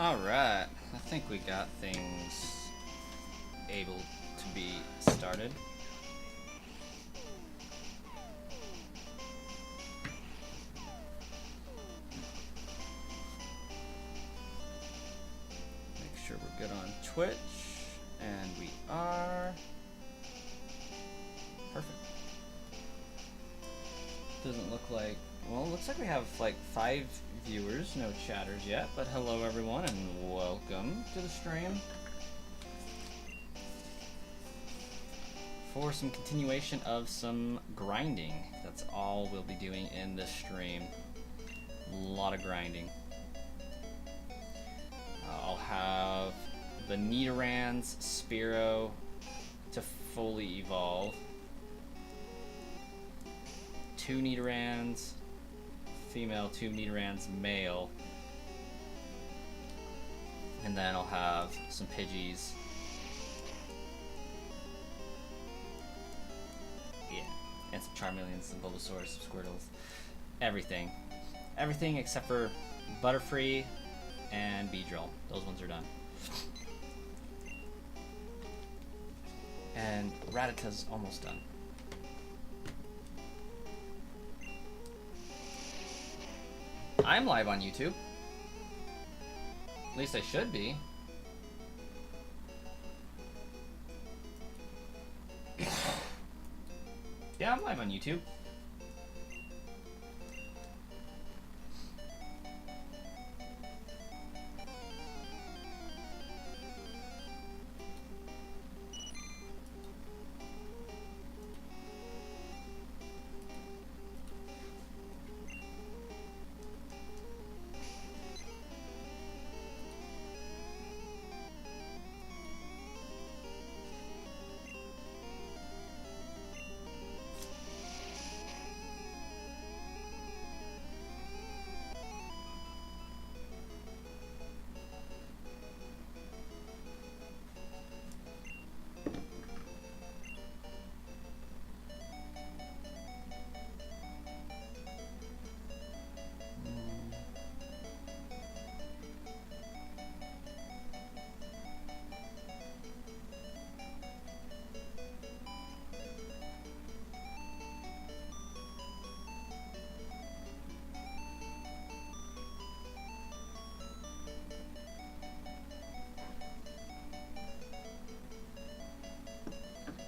Alright, I think we got things able to be started. Make sure we're good on Twitch, and we are. Perfect. Doesn't look like, well, it looks like we have like 5 viewers, no chatters yet, but hello everyone and welcome to the stream. For some continuation of some grinding. That's all we'll be doing in this stream. A lot of grinding. I'll have the Nidorans Spearow to fully evolve. 2 Nidorans female, 2 Nidorans male. And then I'll have some Pidgeys. Yeah, and some Charmeleons, some Bulbasaurs, some Squirtles. Everything. Everything except for Butterfree and Beedrill. Those ones are done. And Rattata's almost done. I'm live on YouTube. At least I should be. Yeah, I'm live on YouTube.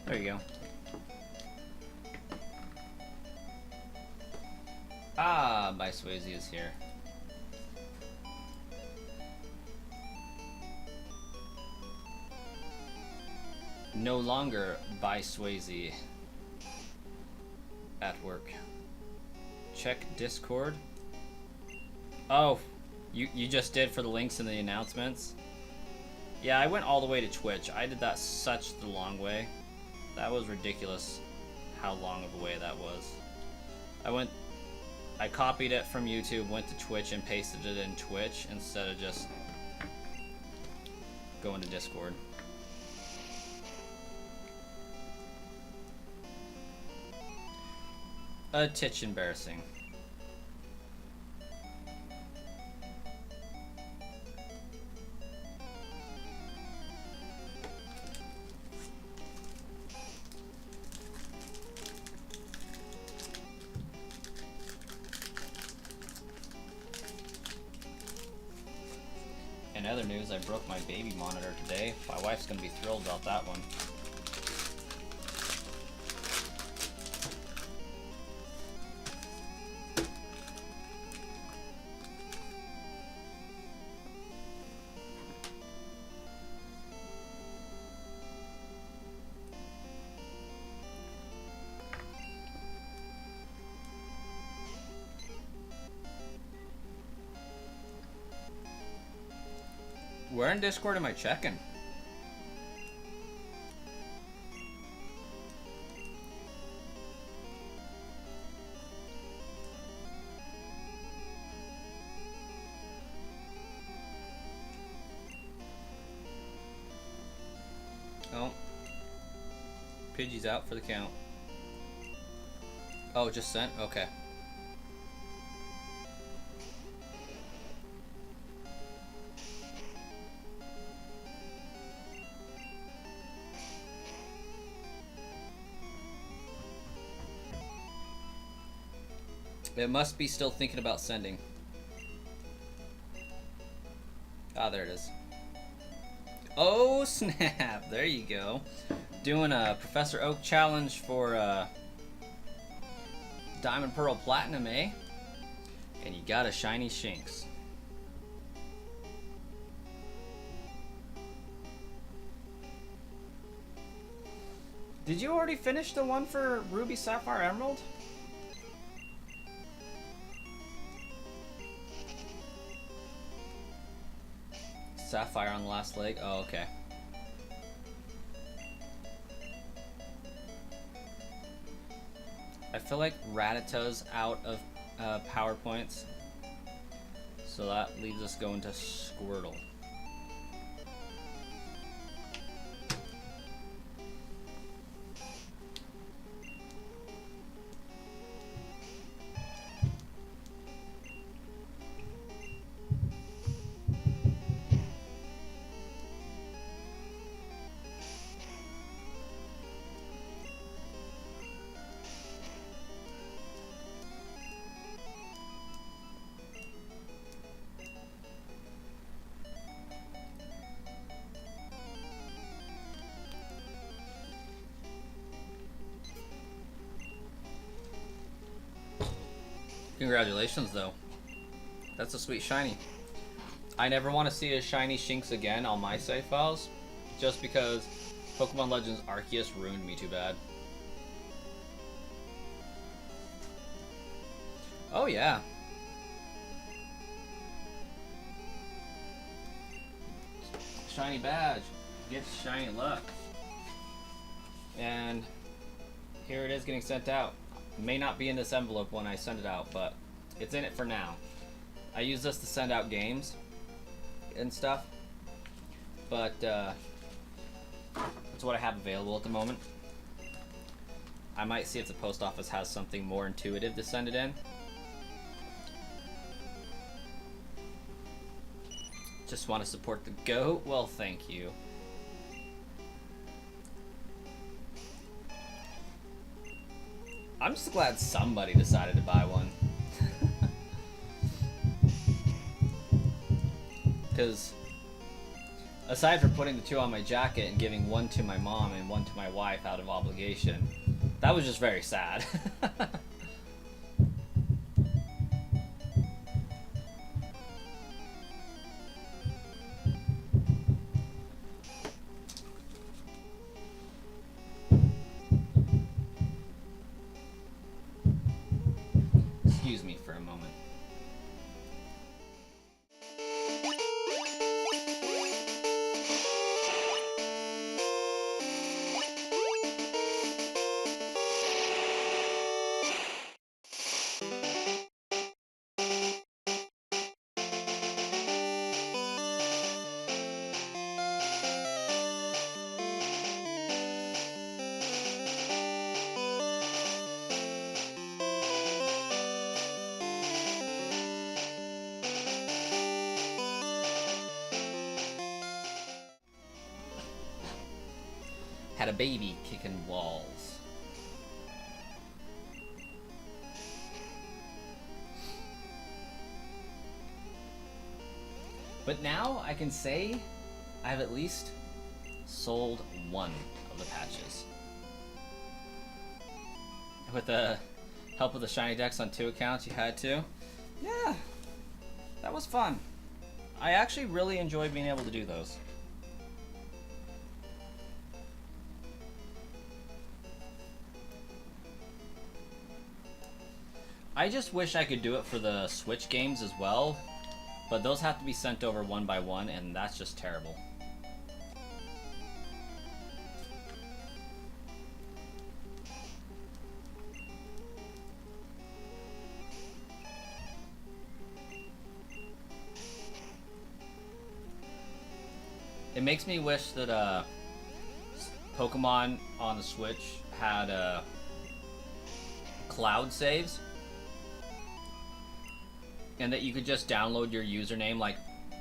There you go. Ah, Swayze is here. No longer by Swayze at work. Check Discord. Oh, you just did for the links and the announcements? Yeah, I went all the way to Twitch. I did that such the long way. That was ridiculous how long of a way that was. I copied it from YouTube, went to Twitch, and pasted it in Twitch instead of just going to Discord. A titch embarrassing. In other news, I broke my baby monitor today. My wife's gonna be thrilled about that one. Where in Discord am I checking? Oh. Pidgey's out for the count. Oh, just sent? Okay. It must be still thinking about sending. Ah, there it is. Oh, snap. There you go. Doing a Professor Oak challenge for Diamond Pearl Platinum, eh? And you got a shiny Shinx. Did you already finish the one for Ruby, Sapphire, Emerald? Sapphire on the last leg? Oh, okay. I feel like Rattata's out of PowerPoints. So that leaves us going to Squirtle. Congratulations, though. That's a sweet shiny. I never want to see a shiny Shinx again on my save files, just because Pokemon Legends Arceus ruined me too bad. Oh yeah. Shiny badge. Gets shiny luck. And here it is getting sent out. May not be in this envelope when I send it out, but it's in it for now. I use this to send out games and stuff, but that's what I have available at the moment. I might see if the post office has something more intuitive to send it in. Just want to support the GOAT? Well, thank you. I'm just glad somebody decided to buy one. Because aside from putting the two on my jacket and giving one to my mom and one to my wife out of obligation, that was just very sad. Excuse me for a moment. Had a baby kicking walls. But now I can say I've at least sold one of the patches. With the help of the shiny decks on 2 accounts, you had to. Yeah, that was fun. I actually really enjoyed being able to do those. I just wish I could do it for the Switch games as well, but those have to be sent over one by one, and that's just terrible. It makes me wish that Pokemon on the Switch had cloud saves, and that you could just download your username. Like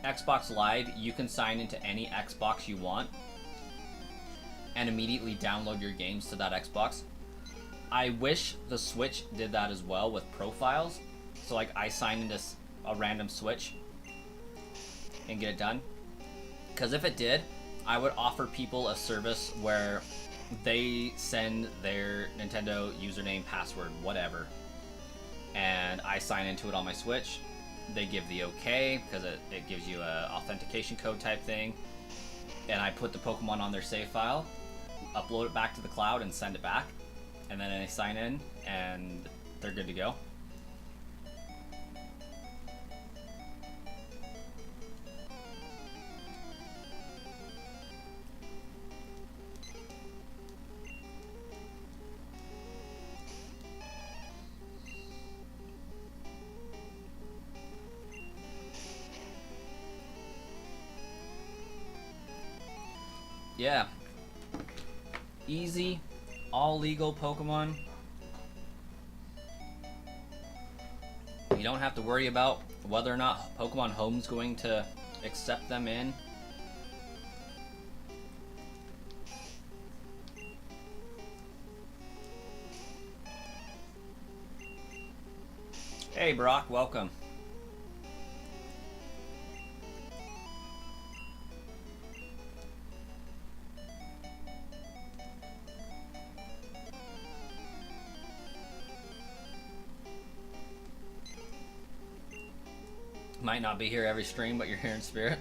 Xbox Live, you can sign into any Xbox you want and immediately download your games to that Xbox. I wish the Switch did that as well with profiles. So like I sign into a random Switch and get it done. Because if it did, I would offer people a service where they send their Nintendo username, password, whatever, and I sign into it on my Switch. They give the okay, because it gives you a authentication code type thing, and I put the Pokemon on their save file, upload it back to the cloud, and send it back, and then they sign in, and they're good to go. Yeah. Easy, all legal Pokemon. You don't have to worry about whether or not Pokemon Home's going to accept them in. Hey Brock, welcome. Might not be here every stream, but you're here in spirit.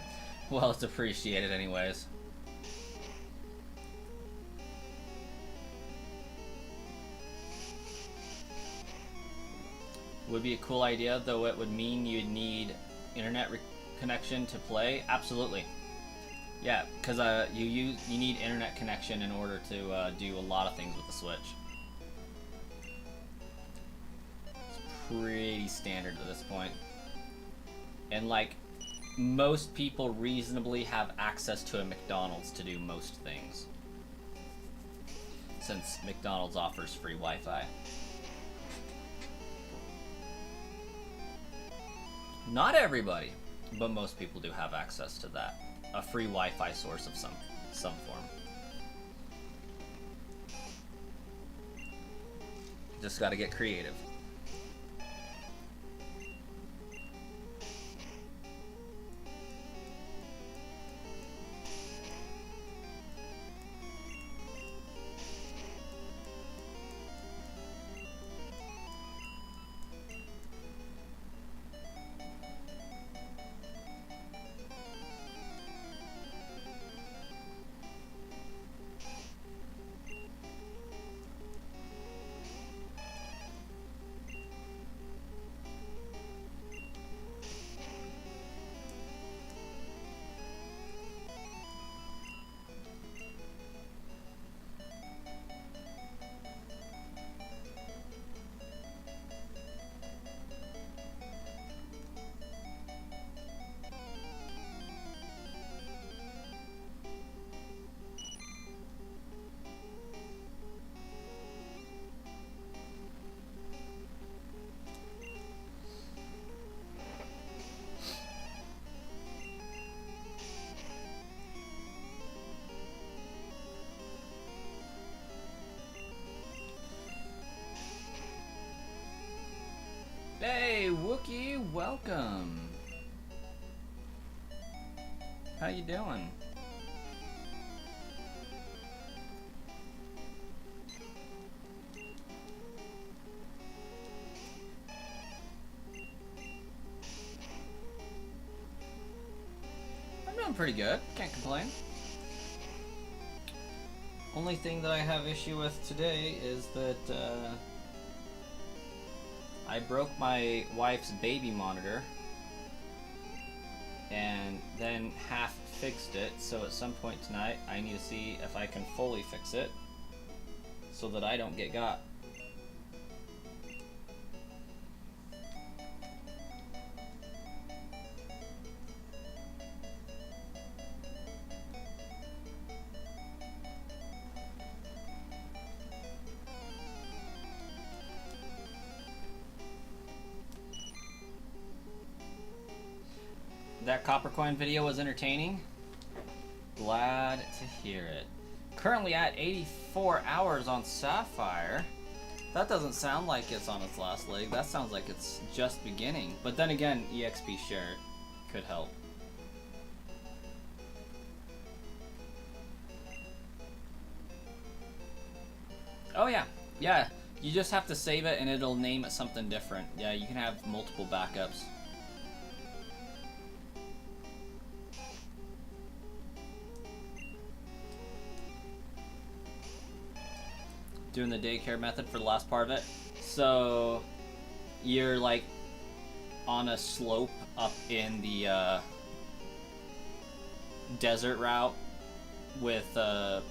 Well, it's appreciated anyways. Would be a cool idea, though it would mean you'd need internet connection to play. Absolutely. Yeah, because you need internet connection in order to do a lot of things with the Switch. It's pretty standard at this point. And like, most people reasonably have access to a McDonald's to do most things, since McDonald's offers free Wi-Fi. Not everybody, but most people do have access to that. A free Wi-Fi source of some form. Just gotta get creative. Hey, Wookie, welcome. How you doing? I'm doing pretty good. Can't complain. Only thing that I have issue with today is that I broke my wife's baby monitor and then half fixed it, so at some point tonight I need to see if I can fully fix it so that I don't get got. That copper coin video was entertaining. Glad to hear it. Currently at 84 hours on Sapphire. That doesn't sound like it's on its last leg. That sounds like it's just beginning. But then again, EXP share could help. Oh yeah, yeah. You just have to save it and it'll name it something different. Yeah, you can have multiple backups. Doing the daycare method for the last part of it. So you're like on a slope up in the desert route with a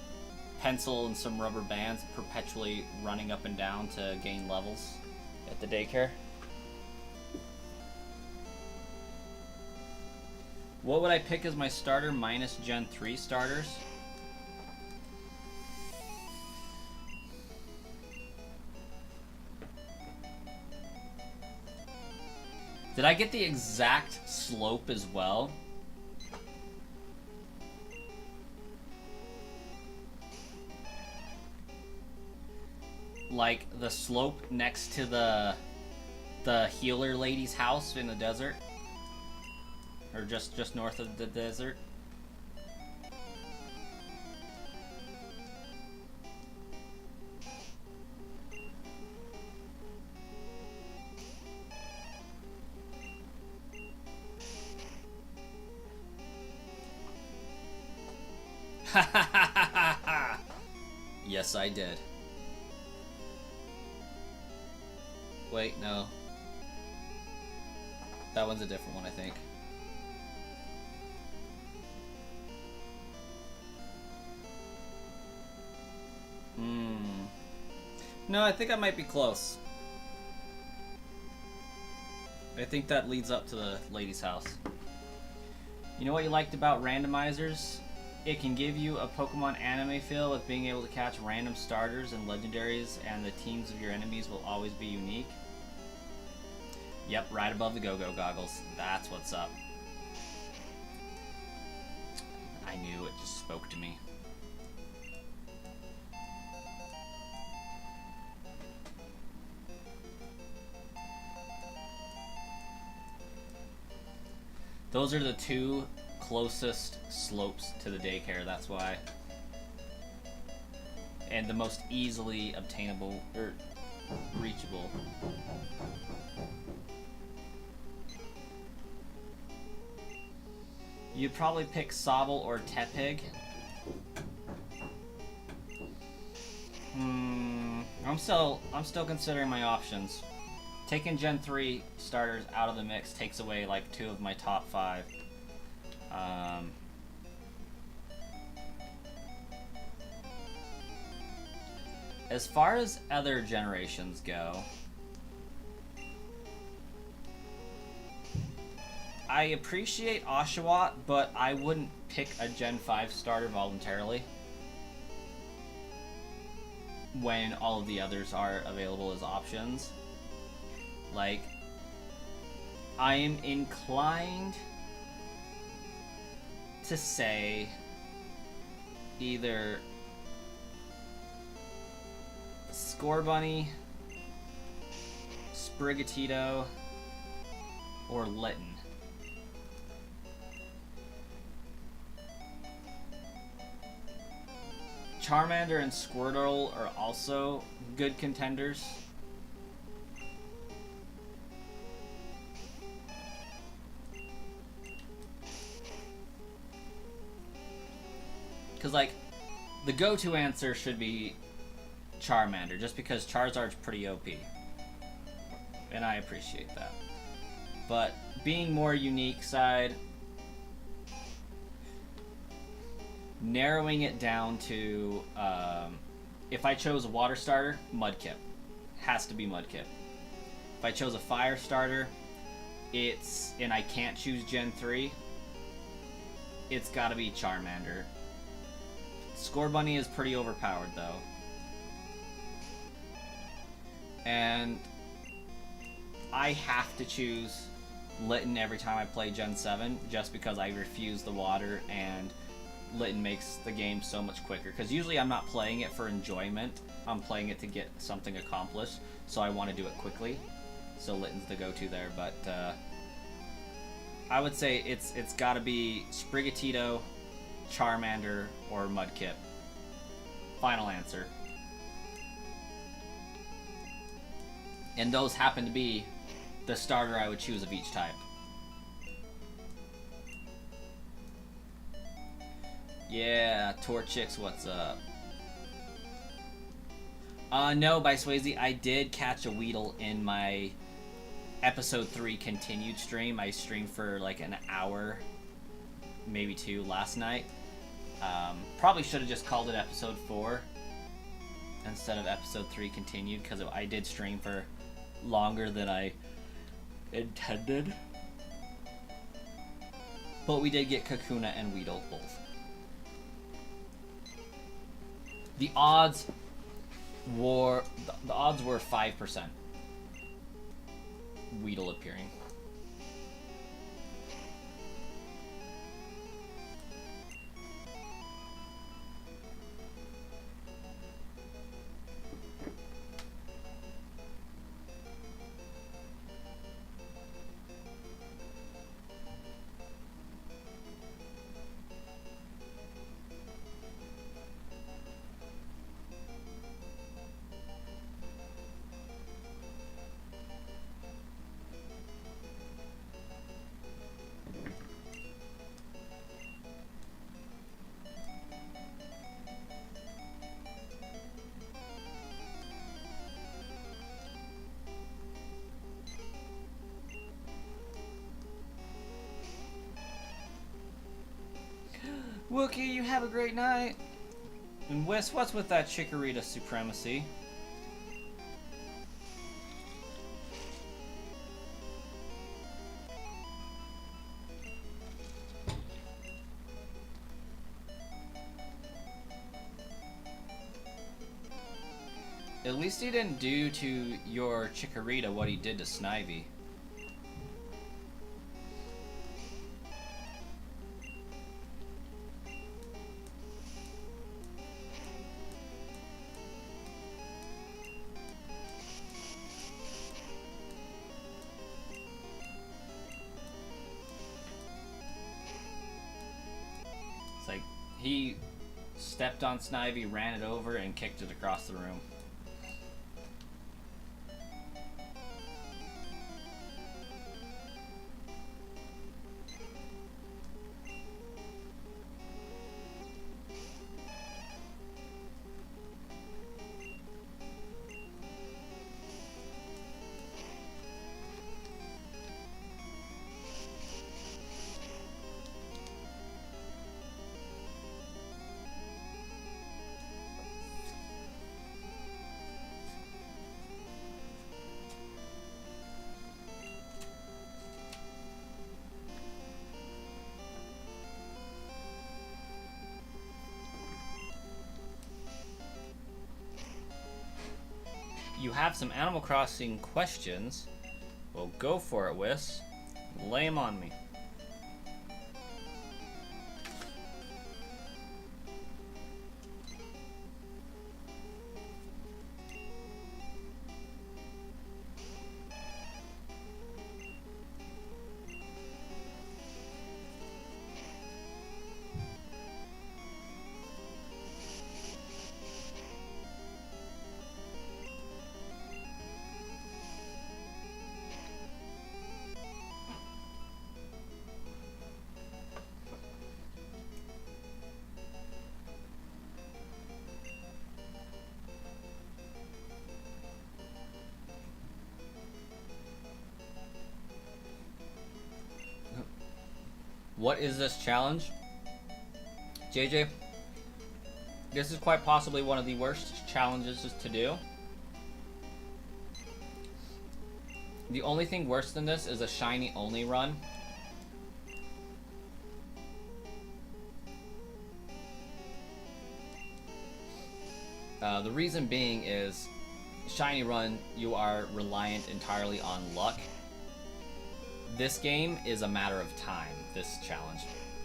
pencil and some rubber bands perpetually running up and down to gain levels at the daycare. What would I pick as my starter minus Gen 3 starters? Did I get the exact slope as well? Like the slope next to the healer lady's house in the desert? Or just north of the desert? Yes, I did. Wait, no. That one's a different one, I think. No, I think I might be close. I think that leads up to the lady's house. You know what you liked about randomizers? It can give you a Pokemon anime feel with being able to catch random starters and legendaries, and the teams of your enemies will always be unique. Yep, right above the go-go goggles. That's what's up. I knew it just spoke to me. Those are the two closest slopes to the daycare, that's why. And the most easily obtainable, or reachable. You'd probably pick Sobble or Tepig. I'm still considering my options. Taking Gen 3 starters out of the mix takes away like 2 of my top 5. As far as other generations go, I appreciate Oshawott, but I wouldn't pick a Gen 5 starter voluntarily when all of the others are available as options. Like, I am inclined to say either Scorbunny, Sprigatito, or Litten. Charmander and Squirtle are also good contenders. Because, like, the go-to answer should be Charmander, just because Charizard's pretty OP. And I appreciate that. But being more unique side, narrowing it down to, if I chose a water starter, Mudkip. Has to be Mudkip. If I chose a fire starter, and I can't choose Gen 3, it's gotta be Charmander. Scorbunny is pretty overpowered, though. And I have to choose Litten every time I play Gen 7, just because I refuse the water, and Litten makes the game so much quicker. Because usually I'm not playing it for enjoyment. I'm playing it to get something accomplished. So I want to do it quickly. So Litten's the go-to there. But I would say it's got to be Sprigatito, Charmander, or Mudkip. Final answer. And those happen to be the starter I would choose of each type. Yeah, Torchix, what's up? No, by Swayze, I did catch a Weedle in my episode 3 continued stream. I streamed for like an hour, maybe 2 last night. Probably should have just called it episode 4 instead of episode 3 continued, because I did stream for longer than I intended. But we did get Kakuna and Weedle both. The odds were 5% Weedle appearing. Wookie, you have a great night. And Whis, what's with that Chikorita supremacy? At least he didn't do to your Chikorita what he did to Snivy. It's like he stepped on Snivy, ran it over, and kicked it across the room. You have some Animal Crossing questions. Well, go for it, Whis. Lay 'em on me. What is this challenge? JJ, this is quite possibly one of the worst challenges to do. The only thing worse than this is a shiny only run. The reason being is shiny run, you are reliant entirely on luck. This game is a matter of time, this challenge.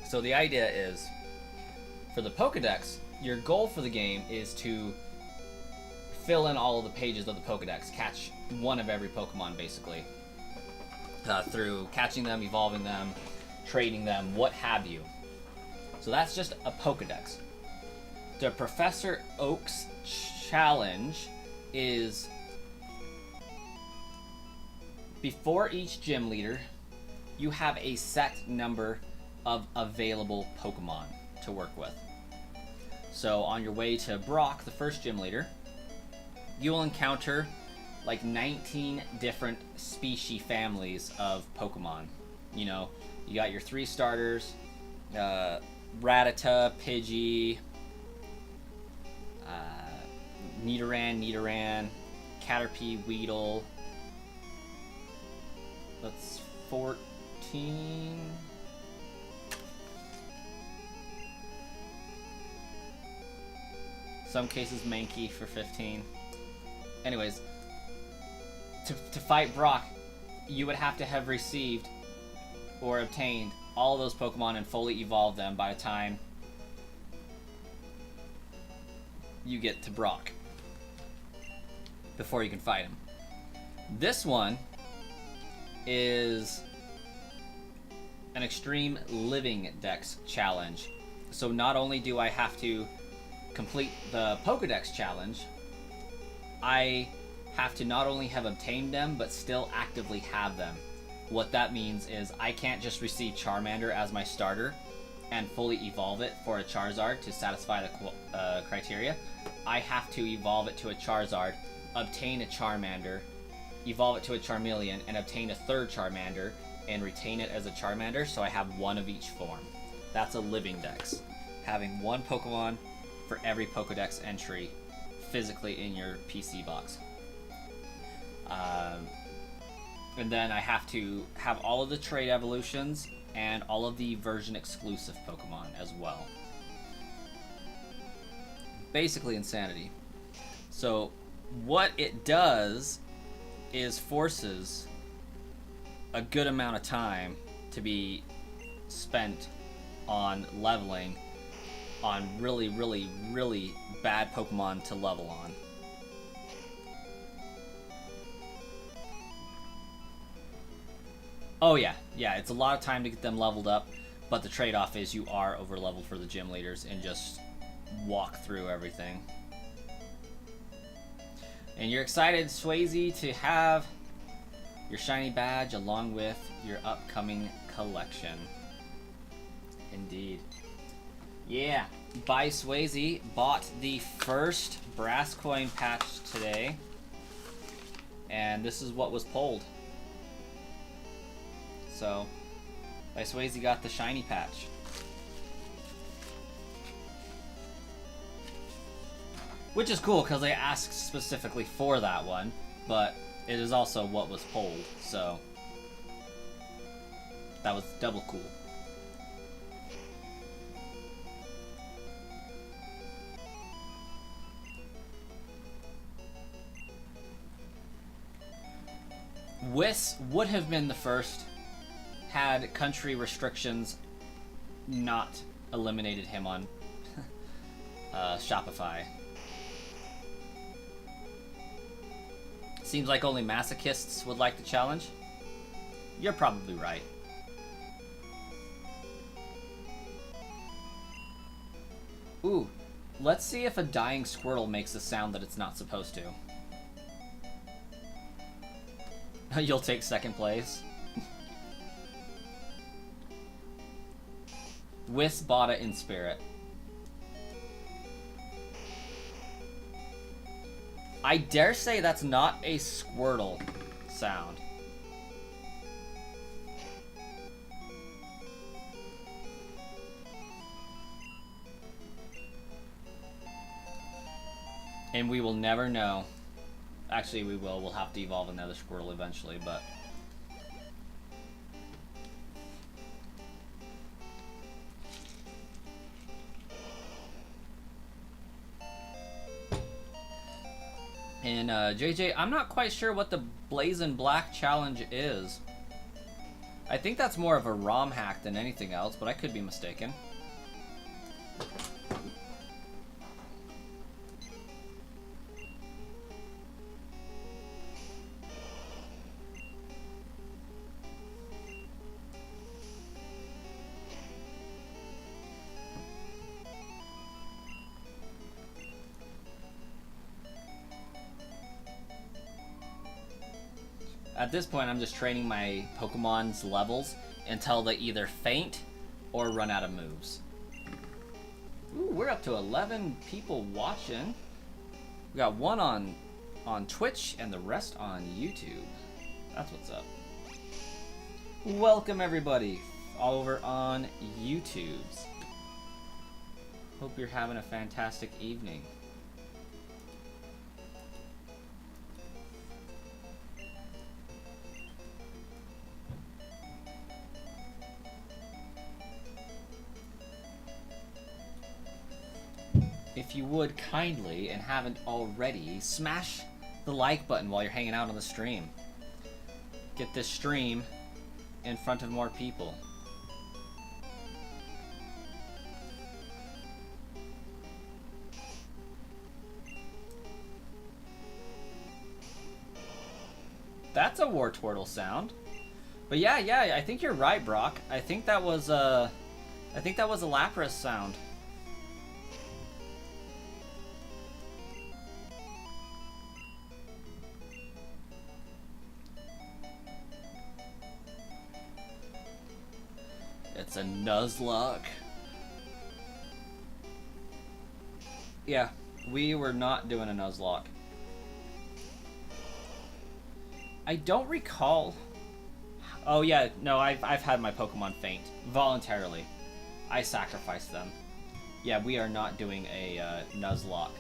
So the idea is For the Pokedex, your goal for the game is to fill in all of the pages of the Pokedex, catch one of every Pokemon basically, through catching them, evolving them, trading them, what have you. So that's just a Pokedex. The Professor Oak's challenge is before each gym leader, you have a set number of available Pokemon to work with. So on your way to Brock, the first gym leader, you will encounter like 19 different species families of Pokemon. You know, you got your 3 starters, Rattata, Pidgey, Nidoran, Caterpie, Weedle. That's 14. Some cases Mankey for 15. Anyways, to fight Brock, you would have to have received or obtained all of those Pokemon and fully evolved them by the time you get to Brock, before you can fight him. This one is an extreme living dex challenge. So not only do I have to complete the Pokedex challenge, I have to not only have obtained them, but still actively have them. What that means is I can't just receive Charmander as my starter and fully evolve it for a Charizard to satisfy the criteria. I have to evolve it to a Charizard, obtain a Charmander, evolve it to a Charmeleon, and obtain a third Charmander, and retain it as a Charmander, so I have one of each form. That's a living dex. Having one Pokemon for every Pokedex entry physically in your PC box. And then I have to have all of the trade evolutions and all of the version exclusive Pokemon as well. Basically insanity. So what it does is forces a good amount of time to be spent on leveling on really, really, really bad Pokemon to level on. Oh yeah, it's a lot of time to get them leveled up, but the trade-off is you are over-leveled for the gym leaders and just walk through everything. And you're excited, Swayze, to have your shiny badge along with your upcoming collection. Indeed. Yeah, by Swayze bought the first brass coin patch today, and this is what was pulled. So, by Swayze got the shiny patch. Which is cool because they asked specifically for that one, but it is also what was pulled, so that was double cool. Whis would have been the first had country restrictions not eliminated him on Shopify. Seems like only masochists would like the challenge. You're probably right. Ooh, let's see if a dying Squirtle makes a sound that it's not supposed to. You'll take second place. Whis bought it in spirit. I dare say that's not a Squirtle sound. And we will never know. Actually, we will. We'll have to evolve another Squirtle eventually, but... And JJ, I'm not quite sure what the Blazing Black challenge is. I think that's more of a ROM hack than anything else, but I could be mistaken. At this point, I'm just training my Pokemon's levels until they either faint or run out of moves. Ooh, we're up to 11 people watching. We got one on Twitch and the rest on YouTube. That's what's up. Welcome everybody over on YouTube's. Hope you're having a fantastic evening. If you would kindly, and haven't already, smash the like button while you're hanging out on the stream. Get this stream in front of more people. That's a Wartortle sound. But yeah, I think you're right, Brock. I think that was a Lapras sound. It's a Nuzlocke. Yeah, we were not doing a Nuzlocke. I don't recall. Oh yeah, no, I've had my Pokemon faint voluntarily. I sacrificed them. Yeah, we are not doing a Nuzlocke.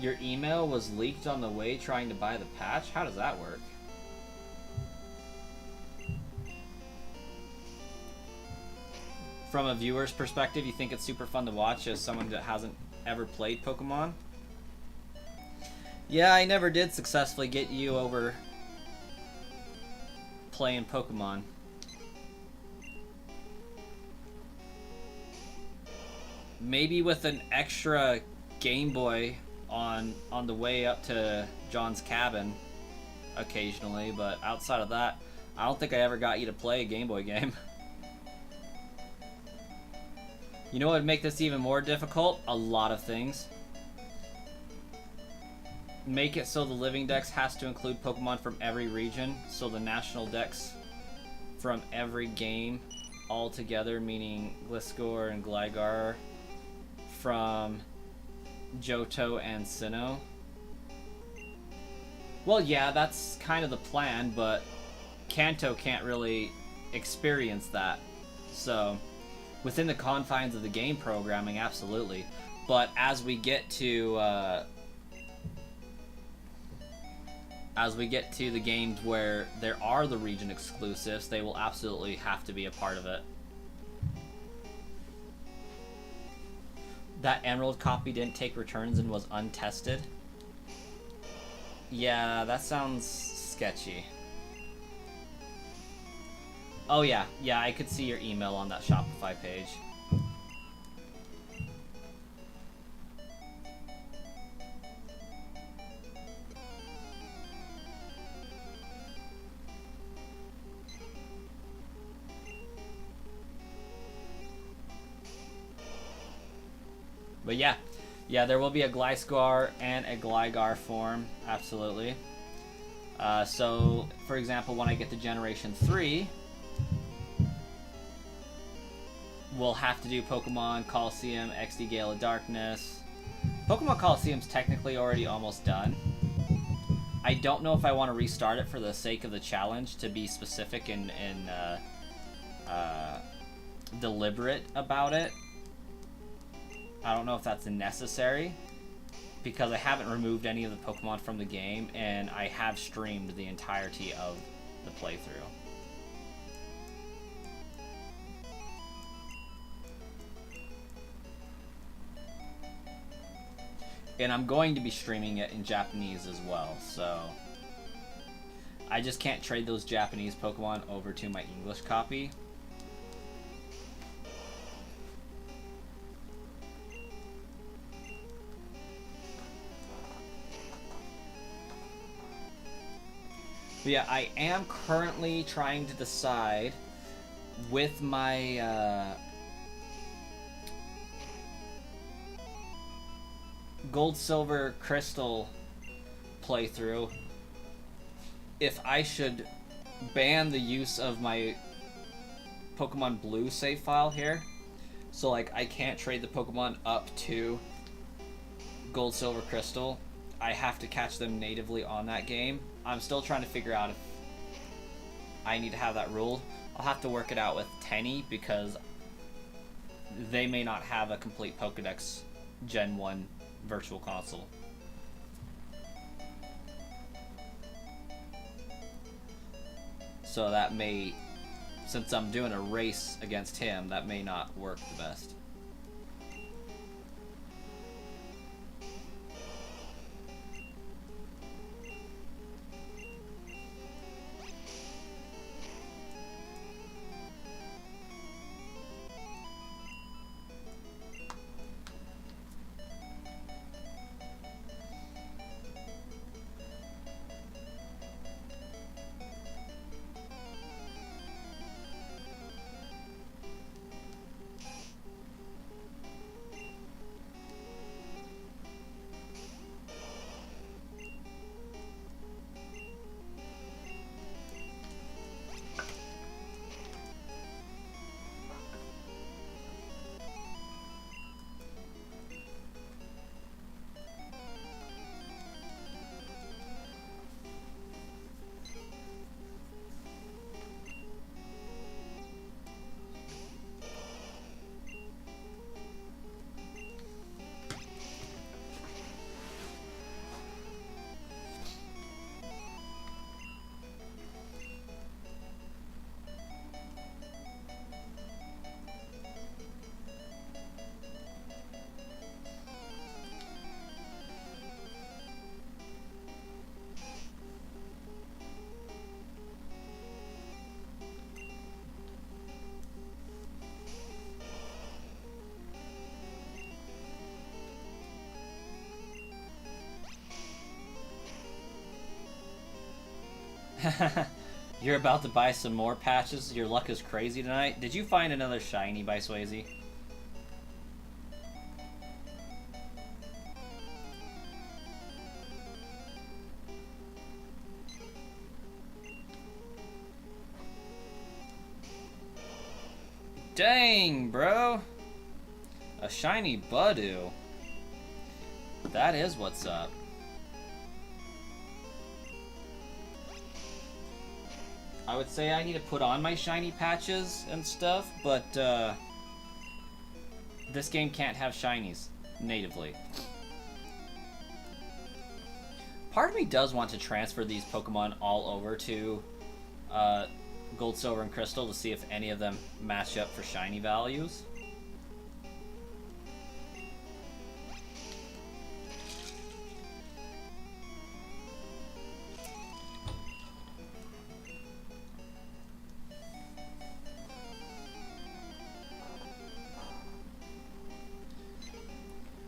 Your email was leaked on the way trying to buy the patch? How does that work? From a viewer's perspective, you think it's super fun to watch as someone that hasn't ever played Pokemon? Yeah, I never did successfully get you over playing Pokemon. Maybe with an extra Game Boy on the way up to John's cabin occasionally, but outside of that, I don't think I ever got you to play a Game Boy game. You know what would make this even more difficult? A lot of things. Make it so the living dex has to include Pokemon from every region, so the national dex from every game all together, meaning Gliscor and Gligar from Johto and Sinnoh. Well, yeah, that's kind of the plan, but Kanto can't really experience that. So, within the confines of the game programming, absolutely. But as we get to the games where there are the region exclusives, they will absolutely have to be a part of it. That Emerald copy didn't take returns and was untested? Yeah, that sounds sketchy. Oh yeah, I could see your email on that Shopify page. But yeah, there will be a Gliscor and a Gligar form, absolutely. So, for example, when I get to Generation 3, we'll have to do Pokemon Coliseum, XD Gale of Darkness. Pokemon Coliseum's technically already almost done. I don't know if I want to restart it for the sake of the challenge, to be specific and deliberate about it. I don't know if that's necessary, because I haven't removed any of the Pokemon from the game, and I have streamed the entirety of the playthrough. And I'm going to be streaming it in Japanese as well, so I just can't trade those Japanese Pokemon over to my English copy. But yeah, I am currently trying to decide with my Gold, Silver, Crystal playthrough, if I should ban the use of my Pokemon Blue save file here. So, like, I can't trade the Pokemon up to Gold, Silver, Crystal. I have to catch them natively on that game. I'm still trying to figure out if I need to have that ruled. I'll have to work it out with Tenny because they may not have a complete Pokedex Gen 1 Virtual Console. So that may, since I'm doing a race against him, that may not work the best. You're about to buy some more patches? Your luck is crazy tonight? Did you find another shiny by Swayze? Dang, bro! A shiny Budew. That is what's up. I would say I need to put on my shiny patches and stuff, but this game can't have shinies natively. Part of me does want to transfer these Pokemon all over to Gold, Silver, and Crystal to see if any of them match up for shiny values.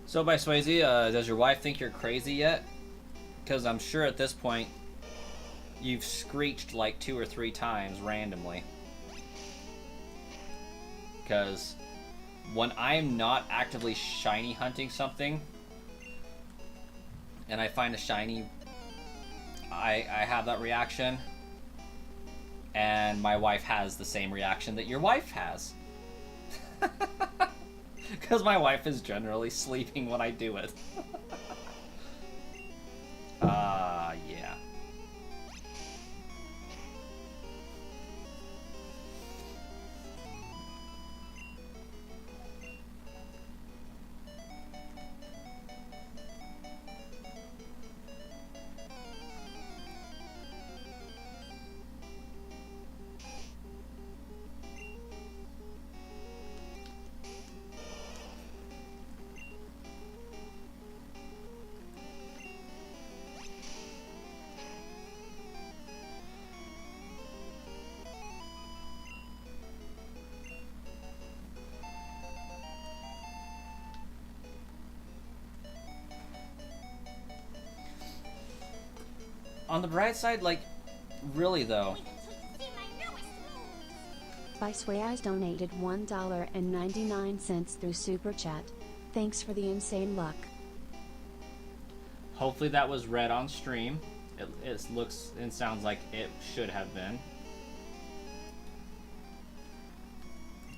So by Swayze, does your wife think you're crazy yet? Because I'm sure at this point you've screeched like 2 or 3 times randomly. Because when I'm not actively shiny hunting something and I find a shiny, I have that reaction, and my wife has the same reaction that your wife has. Because my wife is generally sleeping when I do it. Yeah. On the bright side, like, really though. By Swayze donated $1.99 through Super Chat. Thanks for the insane luck. Hopefully that was read on stream. It looks and sounds like it should have been.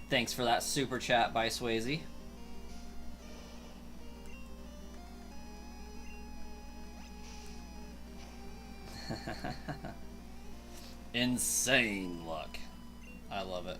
Thanks for that super chat by Swayze. Insane luck. I love it.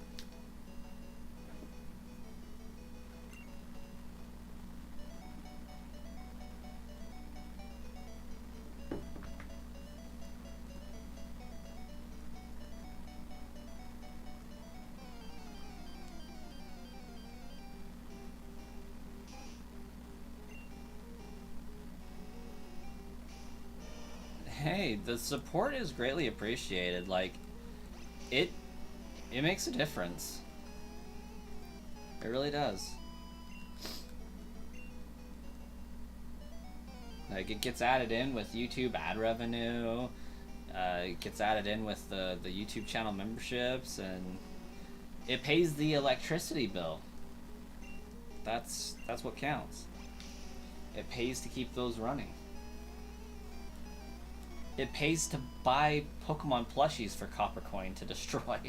Hey, the support is greatly appreciated. Like, it makes a difference. It really does. Like, it gets added in with YouTube ad revenue. It gets added in with the YouTube channel memberships, and it pays the electricity bill. That's what counts. It pays to keep those running. It pays to buy Pokemon plushies for Copper Coin to destroy.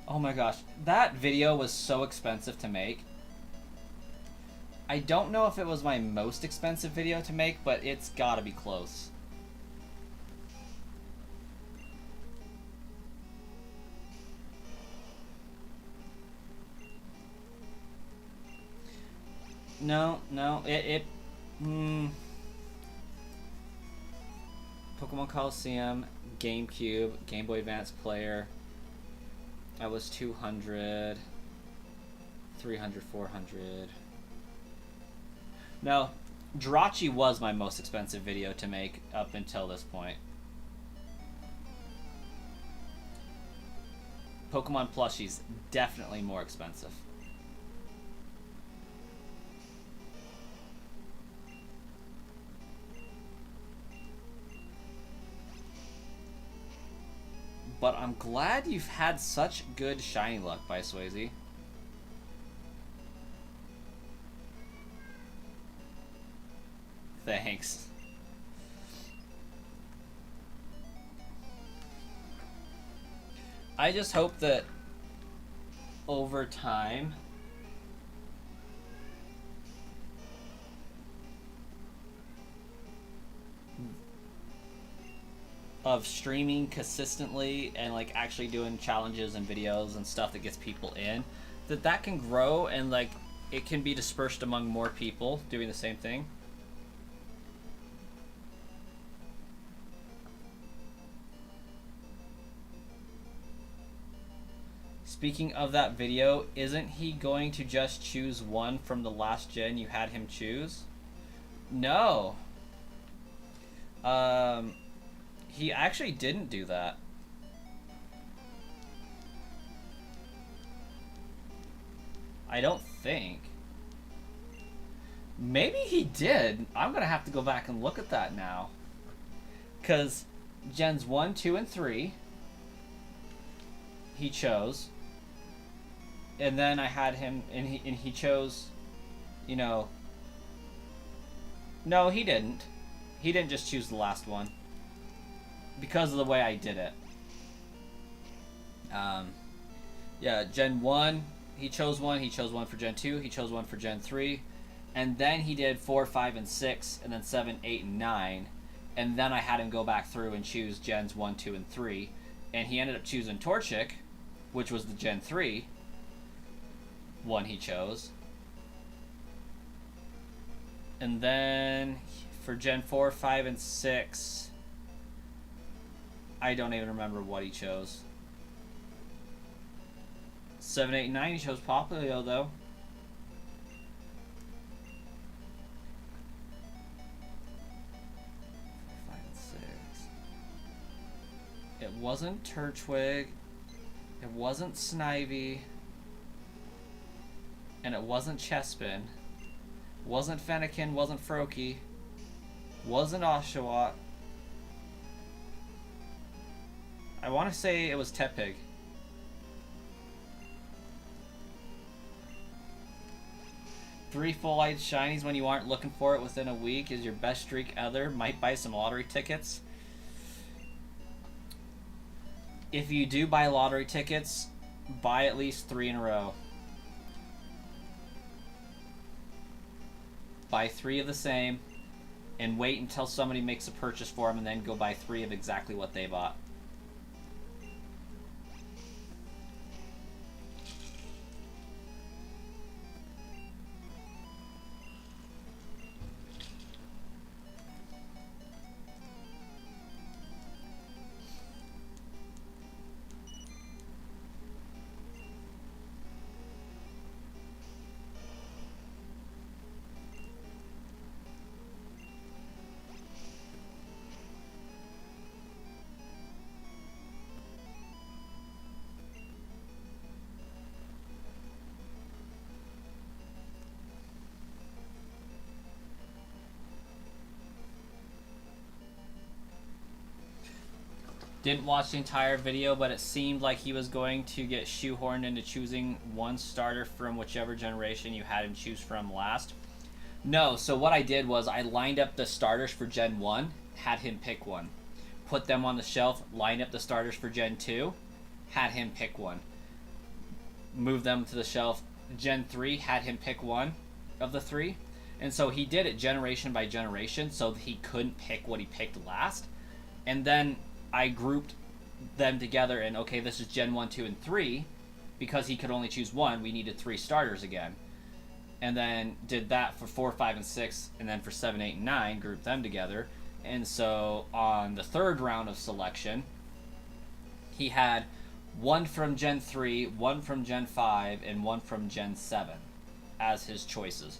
Oh my gosh, that video was so expensive to make. I don't know if it was my most expensive video to make, but it's gotta be close. No, Pokemon Coliseum, GameCube, Game Boy Advance player. I was 200, 300, 400. No, Jirachi was my most expensive video to make up until this point. Pokemon plushies, definitely more expensive. But I'm glad you've had such good shiny luck by Swayze. Thanks. I just hope that over time of streaming consistently and like actually doing challenges and videos and stuff that gets people in, that can grow and like it can be dispersed among more people doing the same thing. Speaking of that video, isn't he going to just choose one from the last gen you had him choose? No. He actually didn't do that. I don't think. Maybe he did. I'm gonna have to go back and look at that now. Because gens 1, 2, and 3 he chose. And then I had him, and he chose, you know... No, he didn't. He didn't just choose the last one. Because of the way I did it. Yeah, Gen 1, he chose one for Gen 2, he chose one for Gen 3, and then he did 4, 5, and 6, and then 7, 8, and 9, and then I had him go back through and choose Gens 1, 2, and 3, and he ended up choosing Torchic, which was the Gen 3 one he chose. And then for Gen 4, 5, and 6, I don't even remember what he chose. 7, 8, and 9, he chose Popplio, though. It wasn't Turtwig. It wasn't Snivy. And it wasn't Chespin. Wasn't Fennekin, wasn't Froakie. Wasn't Oshawott. I want to say it was Tepig. 3 full-eyed shinies when you aren't looking for it within a week is your best streak ever. Might buy some lottery tickets. If you do buy lottery tickets, buy at least 3 in a row. Buy 3 of the same, and wait until somebody makes a purchase for them, and then go buy 3 of exactly what they bought. Didn't watch the entire video, but it seemed like he was going to get shoehorned into choosing one starter from whichever generation you had him choose from last. No, so what I did was I lined up the starters for Gen 1, had him pick one. Put them on the shelf, lined up the starters for Gen 2, had him pick one. Moved them to the shelf. Gen 3, had him pick one of the 3. And so he did it generation by generation, so he couldn't pick what he picked last. And then I grouped them together and, okay, this is Gen 1, 2, and 3. Because he could only choose one, we needed 3 starters again. And then did that for 4, 5, and 6, and then for 7, 8, and 9, grouped them together. And so on the third round of selection, he had 1 from Gen 3, 1 from Gen 5, and 1 from Gen 7 as his choices.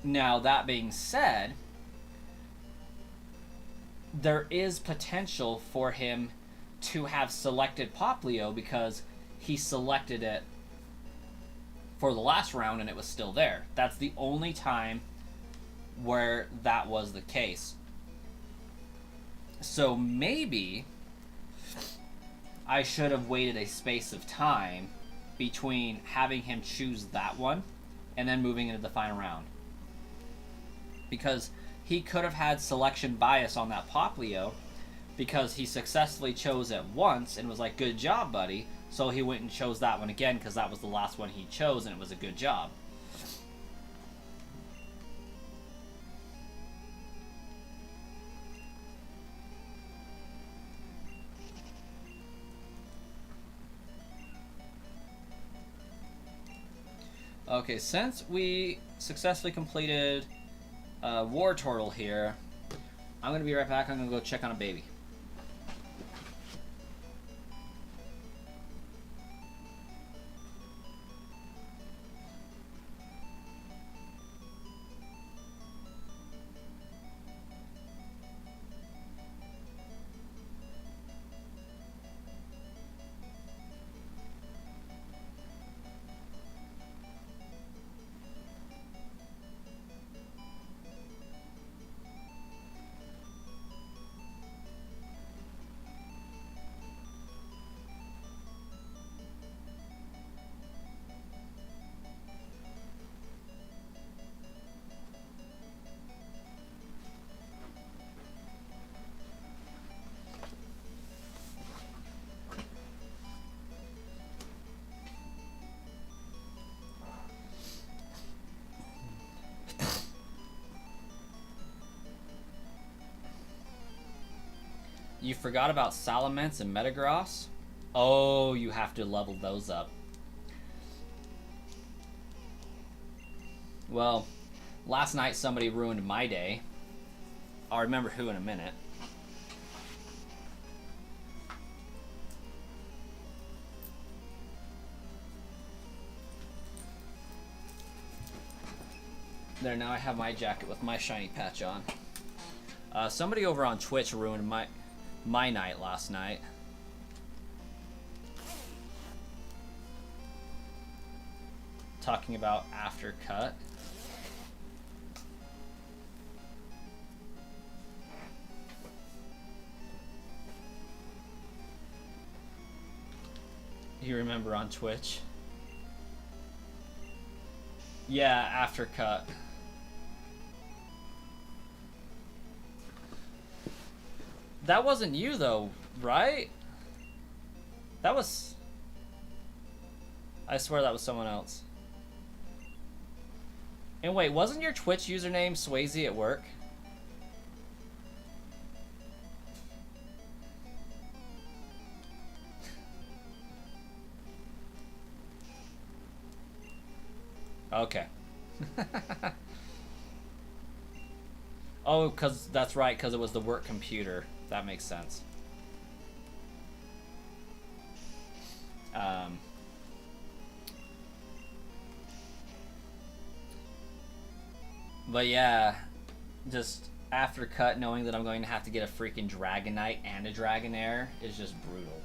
Now, that being said, there is potential for him to have selected Poplio because he selected it for the last round and it was still there. That's the only time where that was the case. So maybe I should have waited a space of time between having him choose that one and then moving into the final round. Because he could have had selection bias on that Poplio because he successfully chose it once and was like, good job, buddy. So he went and chose that one again because that was the last one he chose and it was a good job. Okay, since we successfully completed War Turtle here, I'm going to be right back. I'm going to go check on a baby. You forgot about Salamence and Metagross? Oh, you have to level those up. Well, last night somebody ruined my day. I'll remember who in a minute. There, now I have my jacket with my shiny patch on. Somebody over on Twitch ruined my night last night. Talking about Aftercut. You remember on Twitch? Yeah, after cut. That wasn't you though, right? That was... I swear that was someone else. And wait, wasn't your Twitch username Swayze at work? Okay. Oh, cause that's right, cause it was the work computer. That makes sense. But yeah, just after cut, knowing that I'm going to have to get a freaking Dragonite and a Dragonair is just brutal.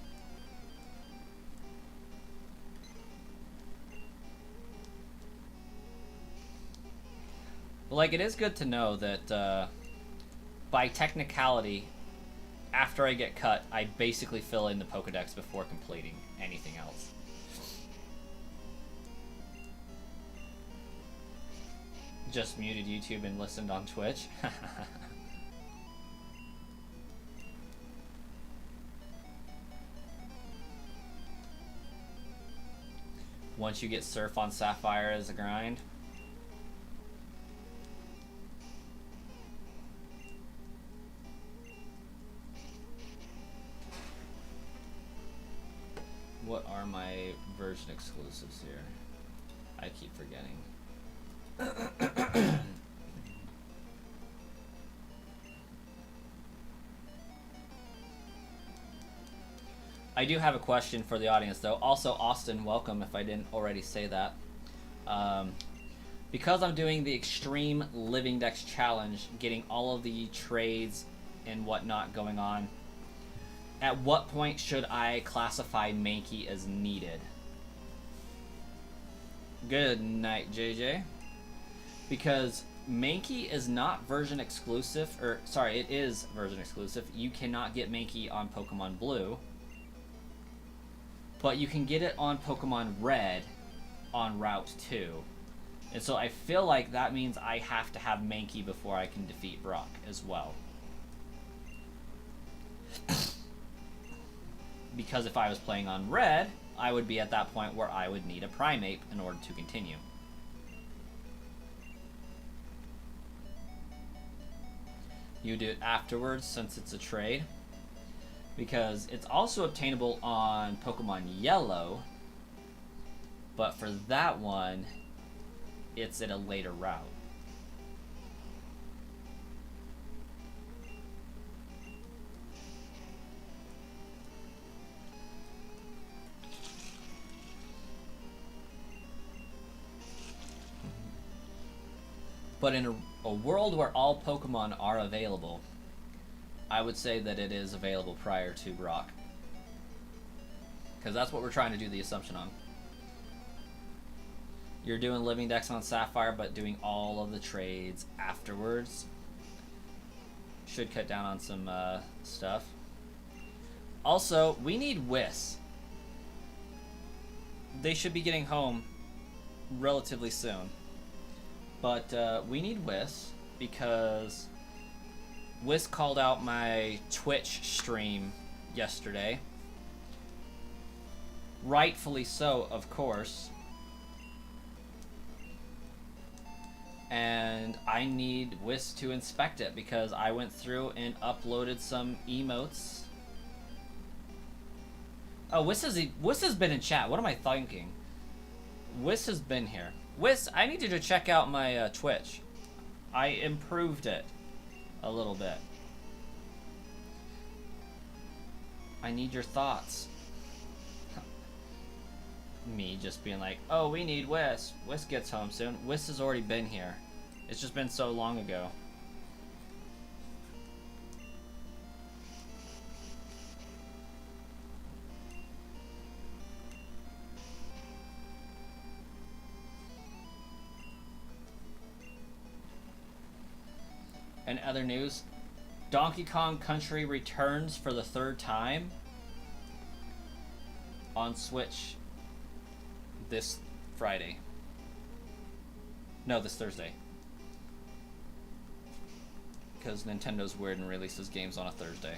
But like, it is good to know that by technicality, after I get cut, I basically fill in the Pokedex before completing anything else. Just muted YouTube and listened on Twitch. Once you get Surf on Sapphire as a grind. What are my version exclusives here? I keep forgetting. I do have a question for the audience though. Also, Austin, welcome if I didn't already say that. Because I'm doing the Extreme Living Dex Challenge, getting all of the trades and whatnot going on, at what point should I classify Mankey as needed? Good night, JJ. Because Mankey is not version exclusive, or sorry, it is version exclusive. You cannot get Mankey on Pokemon Blue, but you can get it on Pokemon Red on Route 2. And so I feel like that means I have to have Mankey before I can defeat Brock as well. Because if I was playing on Red, I would be at that point where I would need a Primeape in order to continue. You do it afterwards since it's a trade. Because it's also obtainable on Pokemon Yellow, but for that one, it's at a later route. But in a world where all Pokemon are available, I would say that it is available prior to Brock. Because that's what we're trying to do the assumption on. You're doing Living Dex on Sapphire, but doing all of the trades afterwards. Should cut down on some stuff. Also, we need Whis. They should be getting home relatively soon. But we need Whis because Whis called out my Twitch stream yesterday. Rightfully so, of course. And I need Whis to inspect it because I went through and uploaded some emotes. Oh, Whis has been in chat. What am I thinking? Whis has been here. Whis, I need you to check out my Twitch. I improved it a little bit. I need your thoughts. Me just being like, oh, we need Whis. Whis gets home soon. Whis has already been here. It's just been so long ago. And other news, Donkey Kong Country returns for the third time. on Switch this Friday. No, this Thursday. Because Nintendo's weird and releases games on a Thursday.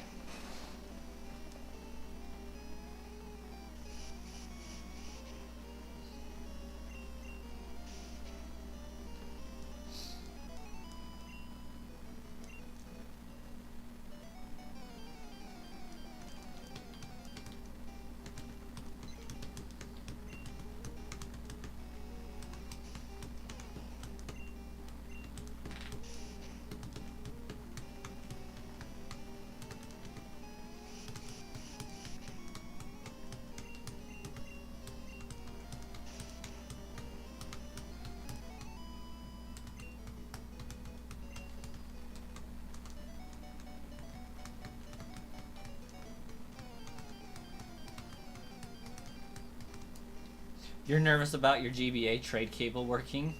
You're nervous about your GBA trade cable working?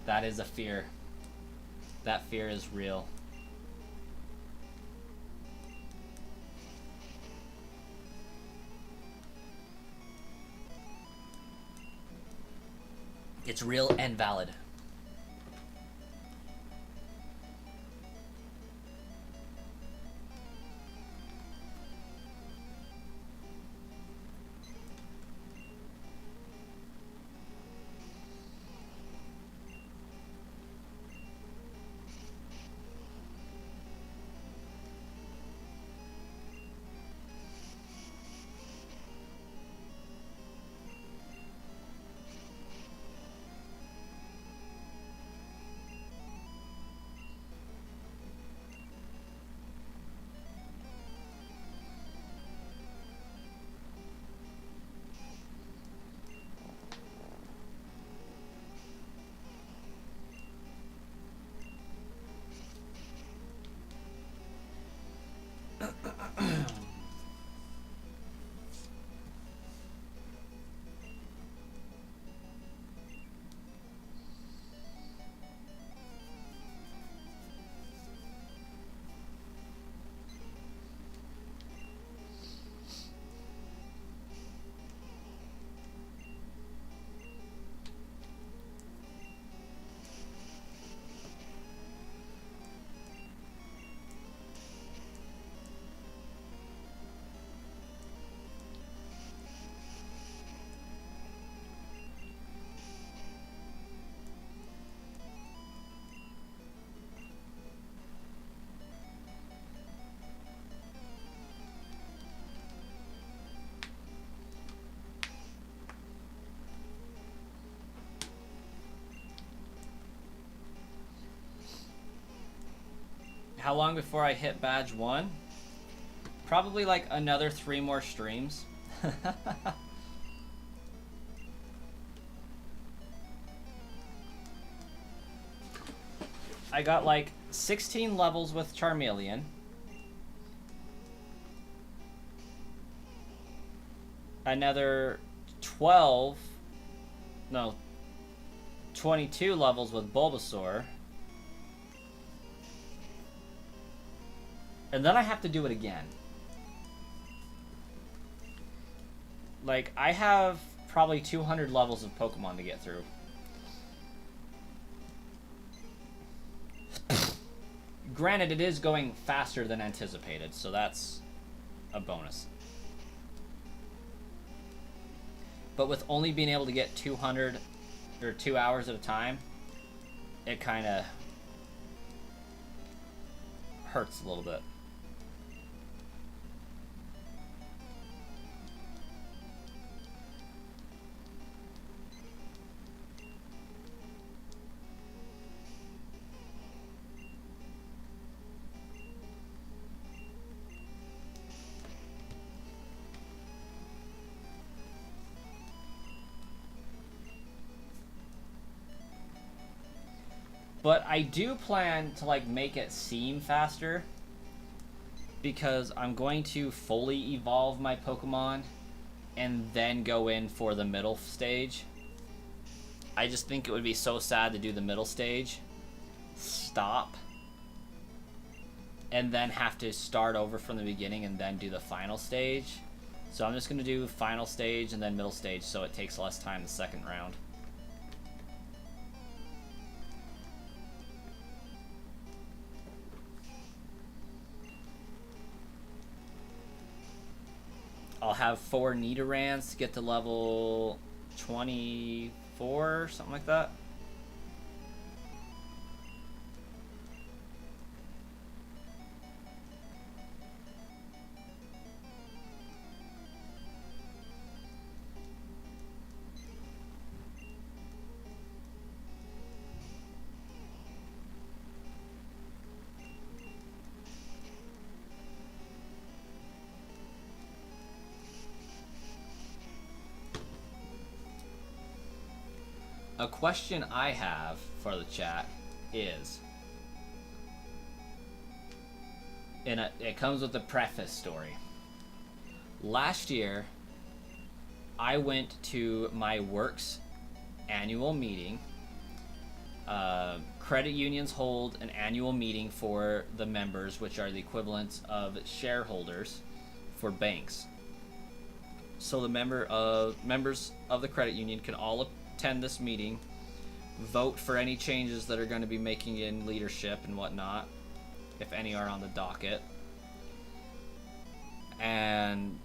That is a fear. That fear is real. It's real and valid. How long before I hit badge 1? Probably like another 3 more streams. I got like 16 levels with Charmeleon. Another 22 levels with Bulbasaur. And then I have to do it again. Like, I have probably 200 levels of Pokemon to get through. Granted, it is going faster than anticipated, so that's a bonus. But with only being able to get 200 or 2 hours at a time, it kind of hurts a little bit. But I do plan to like make it seem faster because I'm going to fully evolve my Pokemon and then go in for the middle stage. I just think it would be so sad to do the middle stage, stop, and then have to start over from the beginning and then do the final stage. So I'm just going to do final stage and then middle stage so it takes less time the second round. I'll have 4 Nidorans to get to level 24, something like that. A question I have for the chat is, and it comes with a preface story. Last year, I went to my work's annual meeting. Credit unions hold an annual meeting for the members, which are the equivalents of shareholders for banks. So the members of the credit union can all attend this meeting, vote for any changes that are going to be making in leadership and whatnot, if any are on the docket, and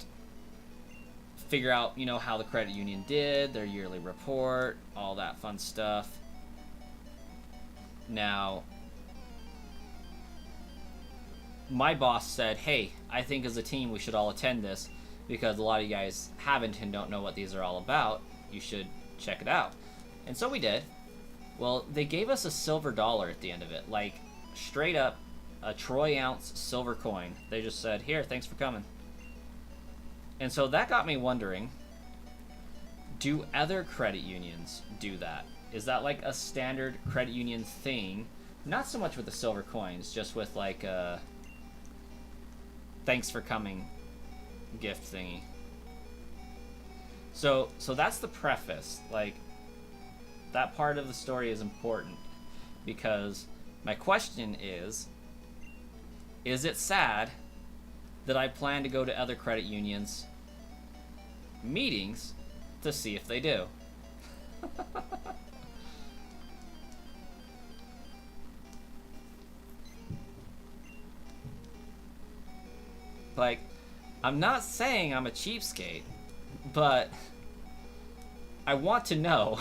figure out, you know, how the credit union did, their yearly report, all that fun stuff. Now, my boss said, hey, I think as a team we should all attend this because a lot of you guys haven't and don't know what these are all about. You should check it out. And so we did. Well, they gave us a silver dollar at the end of it, like straight up a troy ounce silver coin. They just said, here, thanks for coming. And so that got me wondering, do other credit unions do that? Is that like a standard credit union thing? Not so much with the silver coins, just with like a thanks for coming gift thingy. So that's the preface. Like, that part of the story is important because my question is it sad that I plan to go to other credit unions meetings to see if they do? Like, I'm not saying I'm a cheapskate, but I want to know.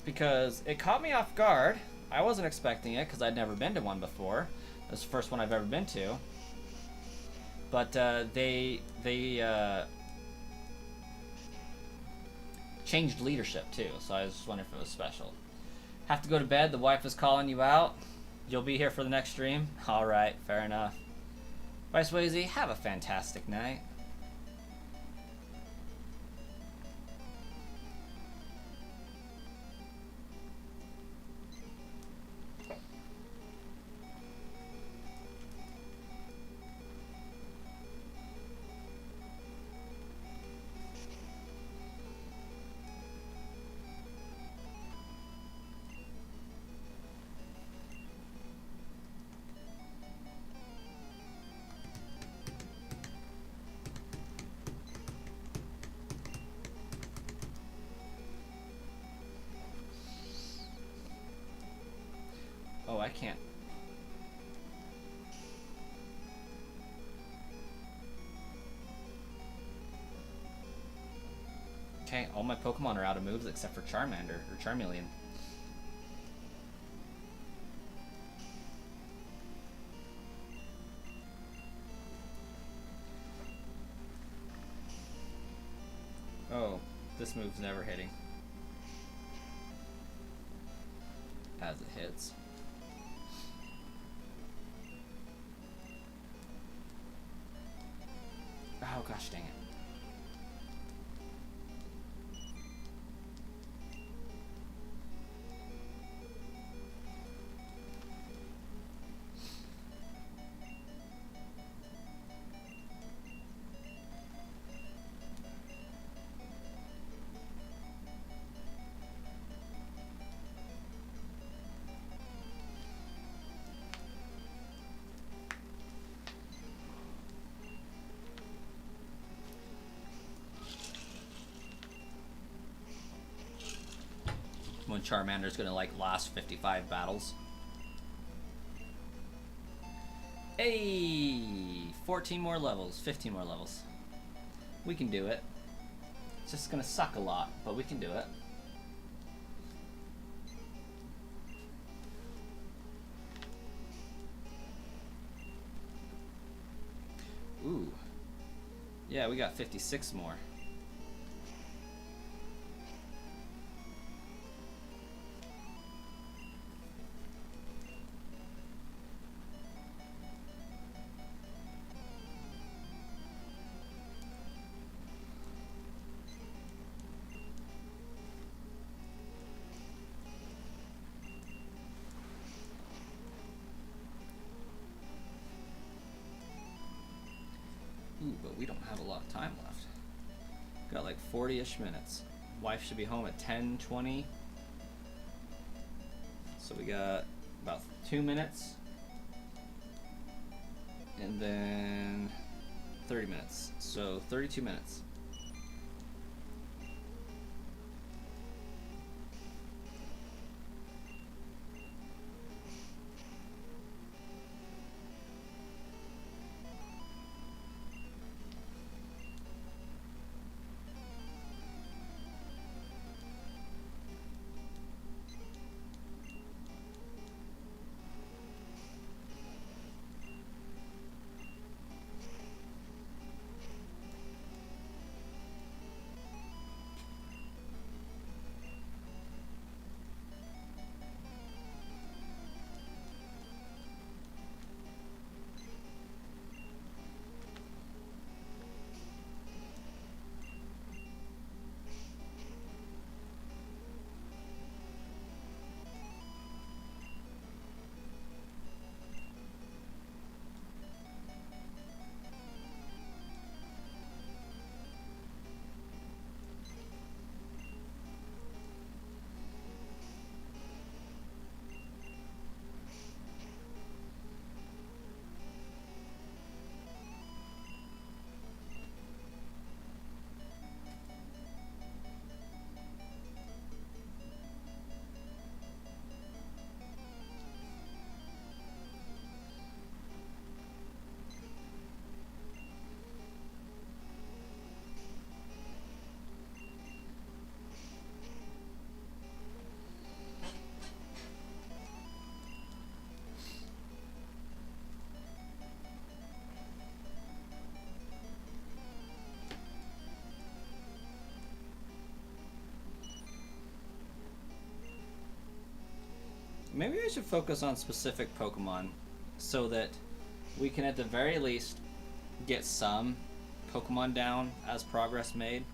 Because it caught me off guard. I wasn't expecting it because I'd never been to one before. This is the first one I've ever been to. But they changed leadership too, so I was just wondering if it was special. Have to go to bed. The wife is calling you out. You'll be here for the next stream? Alright, fair enough. Bye, Swayze. Have a fantastic night. Oh, I can't. Okay, all my Pokemon are out of moves except for Charmander, or Charmeleon. Oh, this move's never hitting. As it hits. Oh gosh dang it. Charmander's gonna like last 55 battles. Hey, 14 more levels, 15 more levels. We can do it. It's just gonna suck a lot, but we can do it. Ooh. Yeah, we got 56 more. Ooh, but we don't have a lot of time left. Got like 40-ish minutes. Wife should be home at 10:20. So we got about 2 minutes. And then 30 minutes. So 32 minutes. Maybe I should focus on specific Pokemon so that we can at the very least get some Pokemon down as progress made.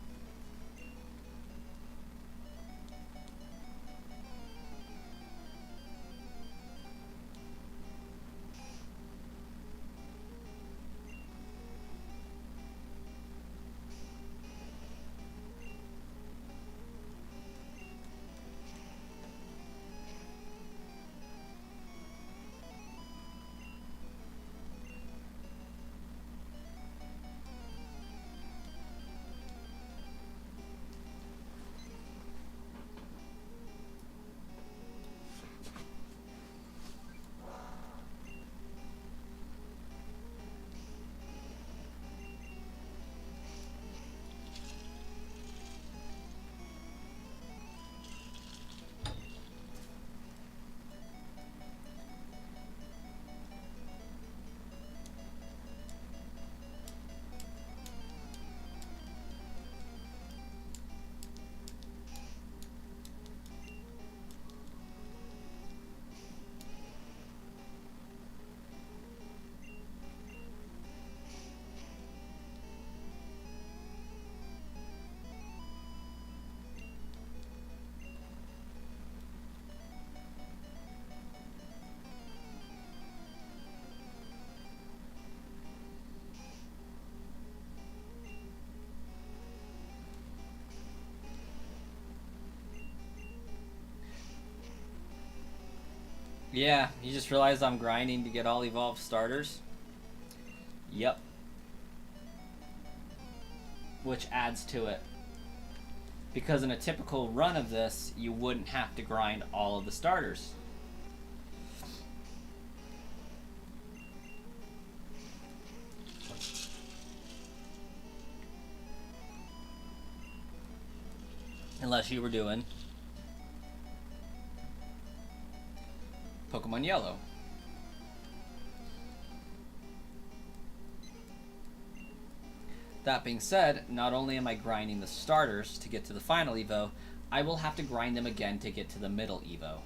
Yeah, you just realized I'm grinding to get all evolved starters? Yep. Which adds to it. Because in a typical run of this, you wouldn't have to grind all of the starters. Unless you were doing Pokemon Yellow. That being said, not only am I grinding the starters to get to the final Evo, I will have to grind them again to get to the middle Evo.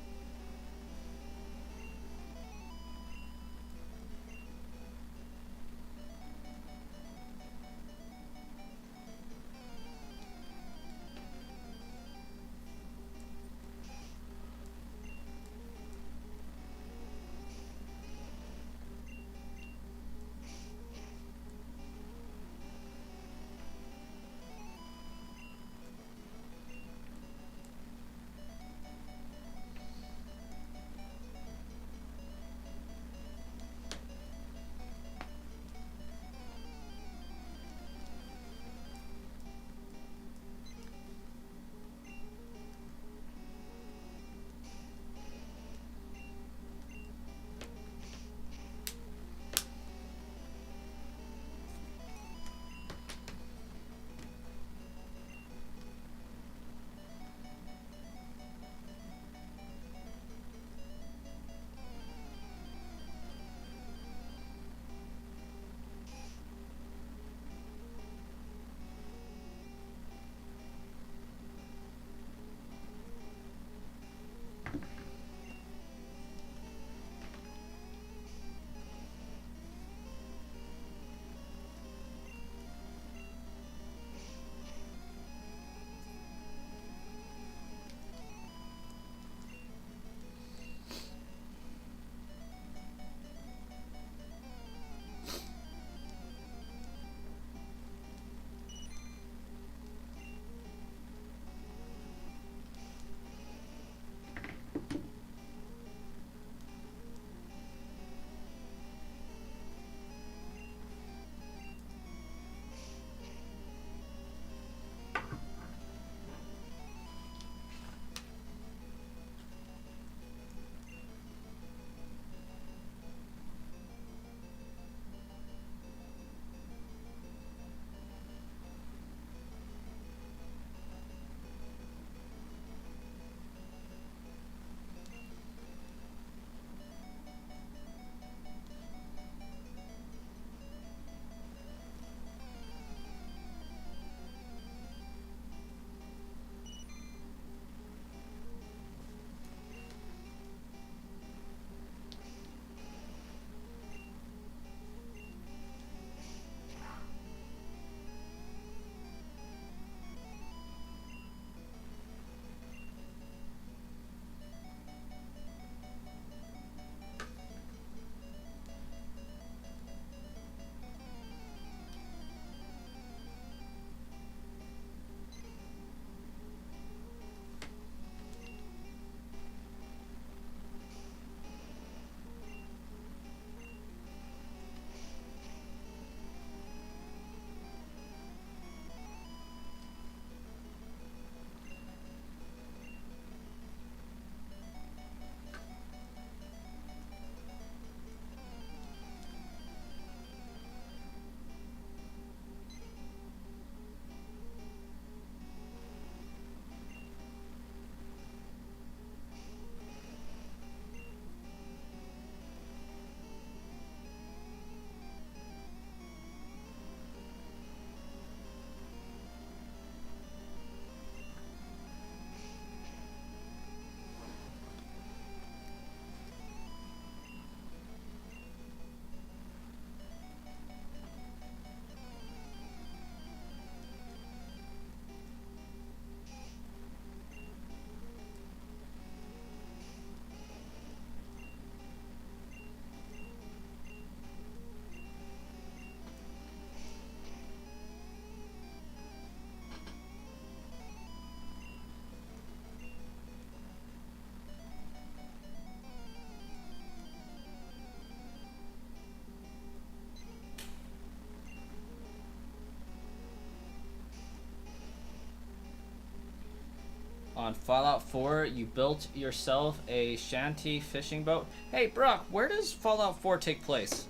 on Fallout 4, you built yourself a shanty fishing boat. Hey, Brock, where does Fallout 4 take place?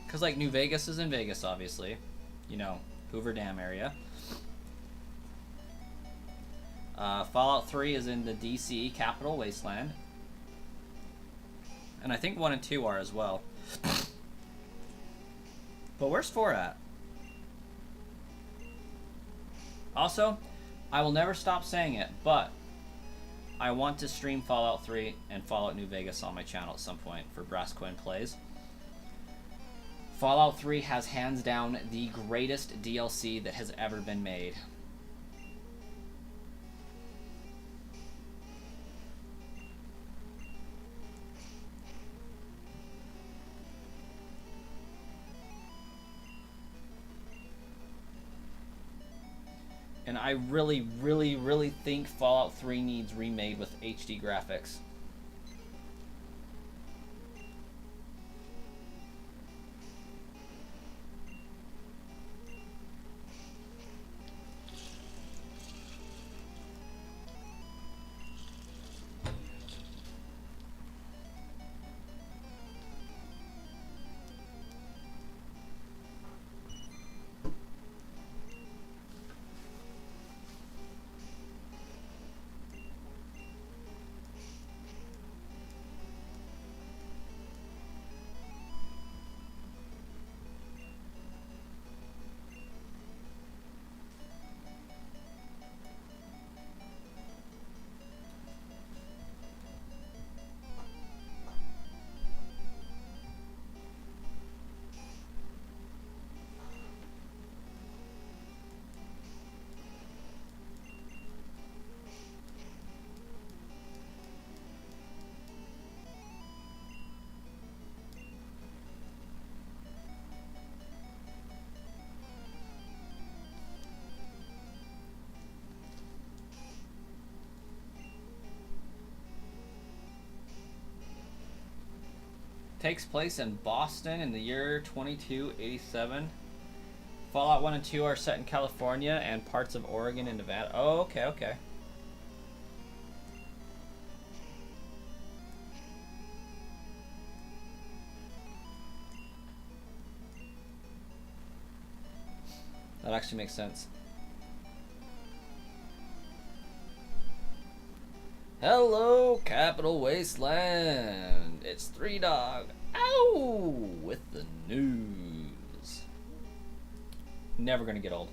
Because, like, New Vegas is in Vegas, obviously. You know, Hoover Dam area. Fallout 3 is in the DC Capital Wasteland. And I think 1 and 2 are as well. But where's 4 at? Also, I will never stop saying it, but I want to stream Fallout 3 and Fallout New Vegas on my channel at some point for Brasscoin Plays. Fallout 3 has hands down the greatest DLC that has ever been made. And I really, really, really think Fallout 3 needs remade with HD graphics. Takes place in Boston in the year 2287. Fallout 1 and 2 are set in California and parts of Oregon and Nevada. Oh, okay, okay. That actually makes sense. Hello, Capital Wasteland. It's 3 Dog. Ow! With the news. Never gonna get old.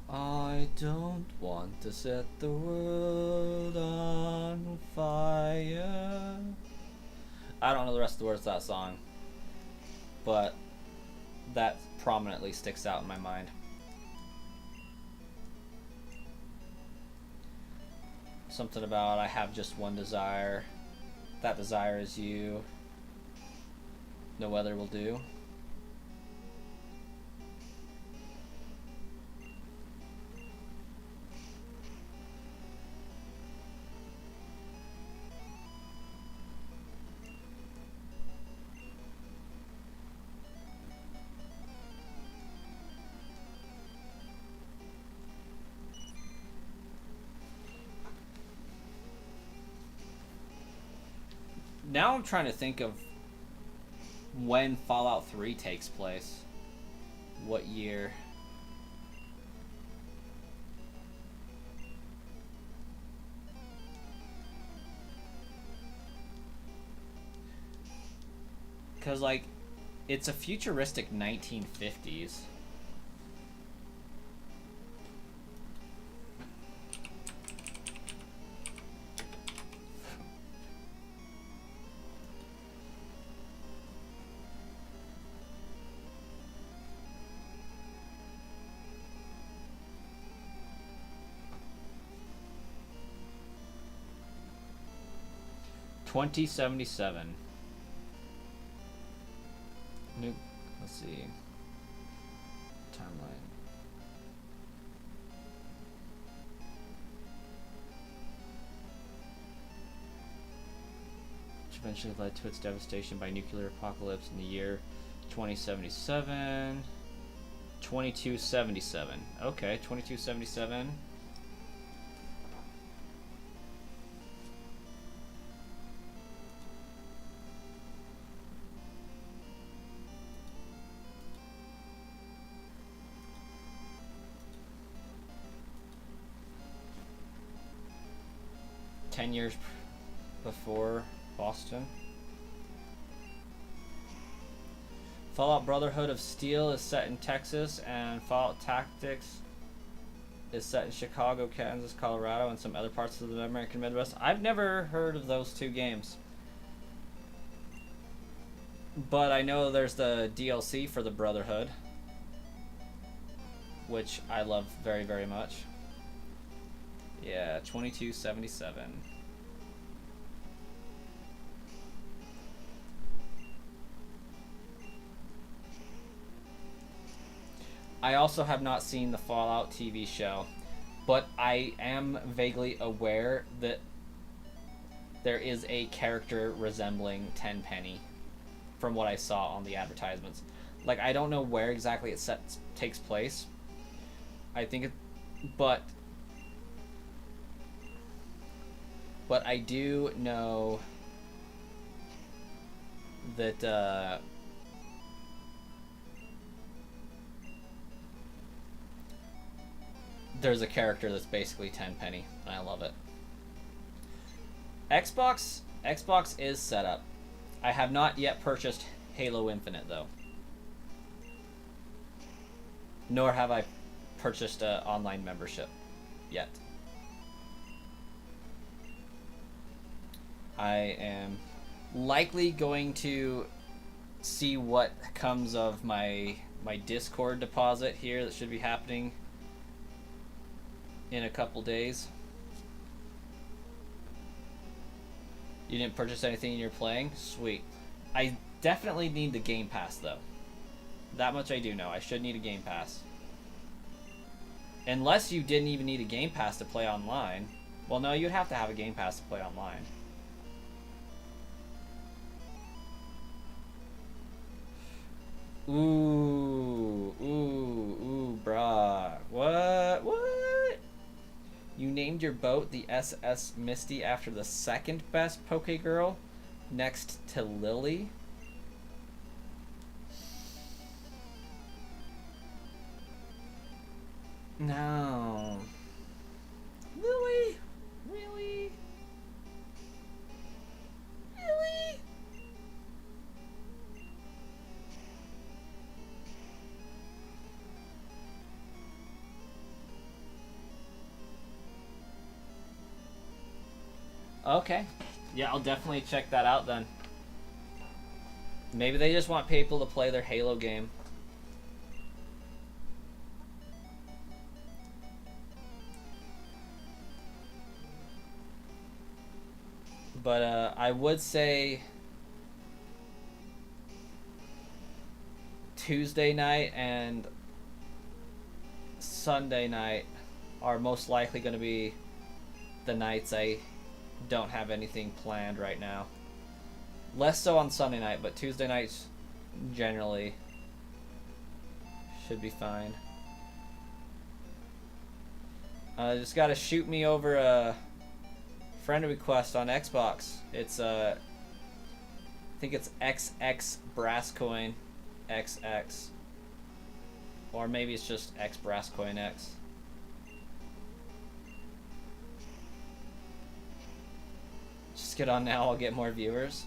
I don't want to set the world on fire. I don't know the rest of the words to that song, but that prominently sticks out in my mind. Something about I have just one desire. That desire is you. No other will do. Now I'm trying to think of when Fallout 3 takes place. What year? Because, like, it's a futuristic 1950s. $2077. New. Let's see. Timeline. Which eventually led to its devastation by nuclear apocalypse in the year 2077. 2277. Okay, 2277. Years before Boston. Fallout Brotherhood of Steel is set in Texas, and Fallout Tactics is set in Chicago, Kansas, Colorado, and some other parts of the American Midwest. I've never heard of those two games, but I know there's the DLC for the Brotherhood, which I love very, very much. Yeah, 2277. I also have not seen the Fallout TV show, but I am vaguely aware that there is a character resembling Tenpenny from what I saw on the advertisements. Like, I don't know where exactly it takes place. I think it, but I do know that there's a character that's basically Tenpenny, and I love it. Xbox is set up. I have not yet purchased Halo Infinite, though. Nor have I purchased an online membership yet. I am likely going to see what comes of my Discord deposit here that should be happening in a couple days. You didn't purchase anything you're playing? Sweet. I definitely need the Game Pass, though. That much I do know. I should need a Game Pass. Unless you didn't even need a Game Pass to play online. Well, no, you'd have to have a Game Pass to play online. Ooh, brah. What? You named your boat the SS Misty after the second best Poke Girl, next to Lily? No. Lily? Really? Really? Okay. Yeah, I'll definitely check that out then. Maybe they just want people to play their Halo game. But I would say Tuesday night and Sunday night are most likely going to be the nights I don't have anything planned right now. Less so on Sunday night, but Tuesday nights generally should be fine. Just gotta shoot me over a friend request on Xbox. It's I think it's XX brass coin XX. Or maybe it's just X brass coin X. Just get on now, I'll get more viewers.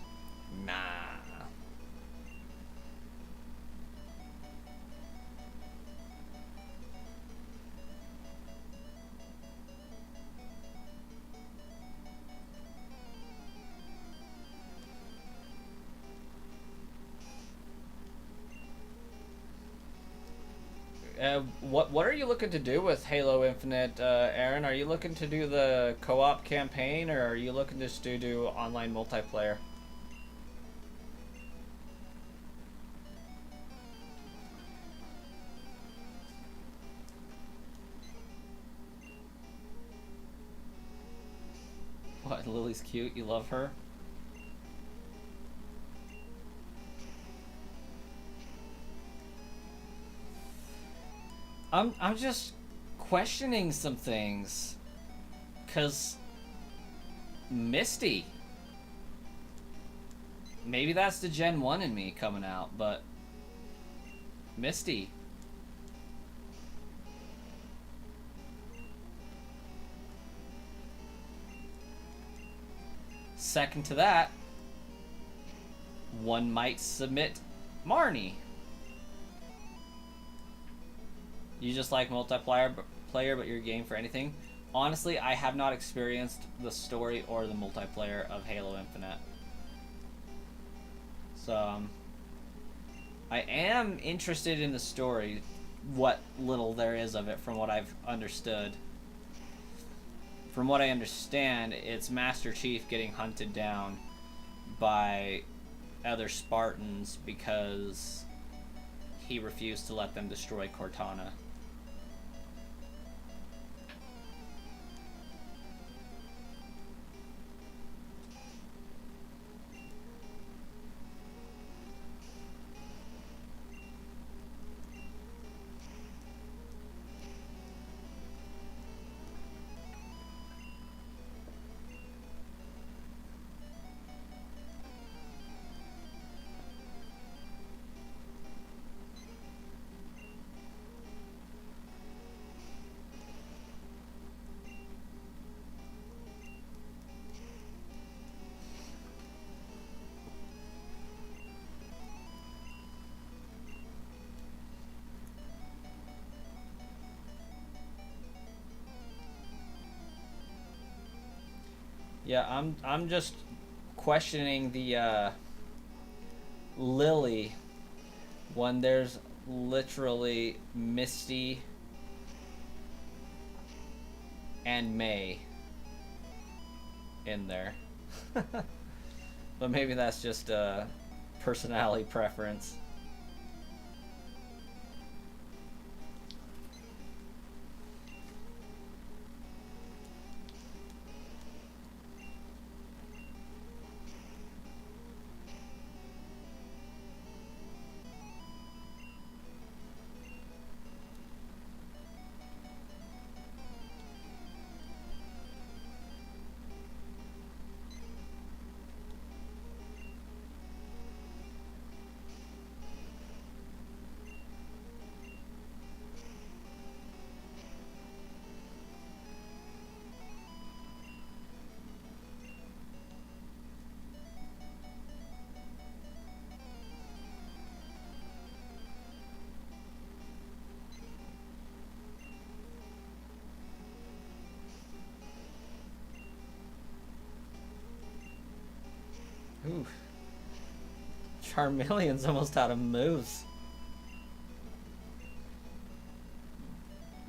Nah. What are you looking to do with Halo Infinite, Aaron? Are you looking to do the co-op campaign, or are you looking just to do online multiplayer? What, Lily's cute? You love her? I'm just questioning some things. 'Cause Misty. Maybe that's the Gen 1 in me coming out, but Misty. Second to that, one might submit Marnie. You just like multiplayer, but you're game for anything. Honestly, I have not experienced the story or the multiplayer of Halo Infinite. So, I am interested in the story, what little there is of it from what I've understood. From what I understand, it's Master Chief getting hunted down by other Spartans because he refused to let them destroy Cortana. Yeah, I'm just questioning the Lily when there's literally Misty and May in there. But maybe that's just a personality preference. Ooh. Charmeleon's almost out of moves.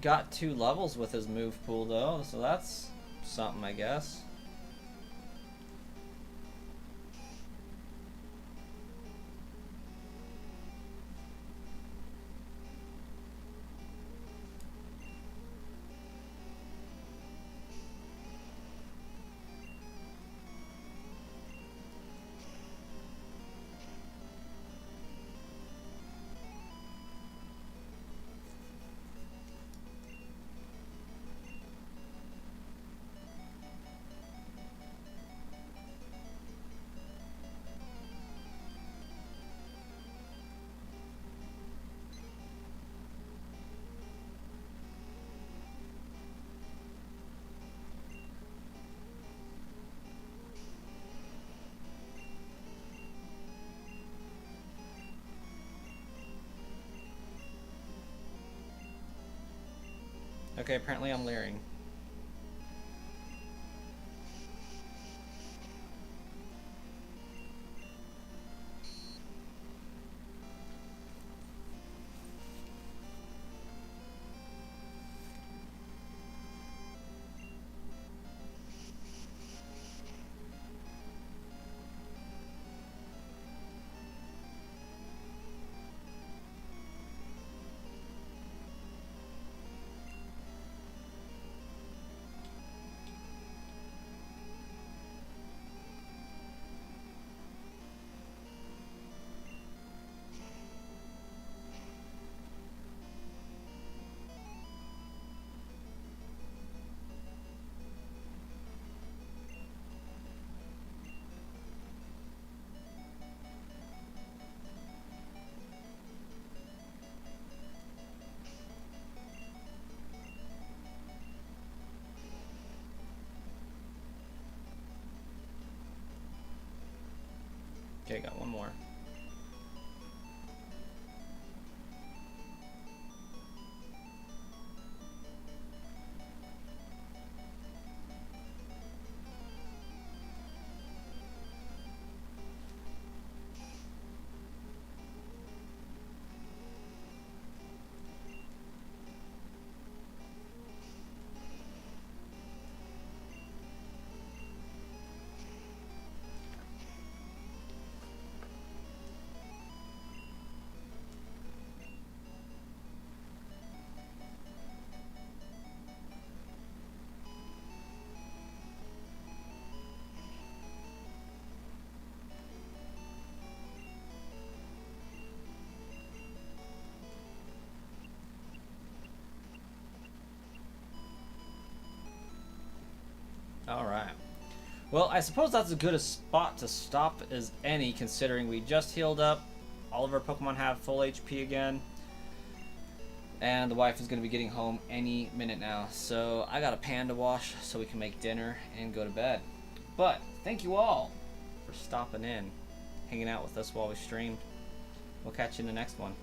Got 2 levels with his move pool though, so that's something, I guess. Okay, apparently I'm leering. Okay, got one more. Alright. Well, I suppose that's as good a spot to stop as any, considering we just healed up. All of our Pokemon have full HP again. And the wife is going to be getting home any minute now. So I got a pan to wash so we can make dinner and go to bed. But thank you all for stopping in, hanging out with us while we streamed. We'll catch you in the next one.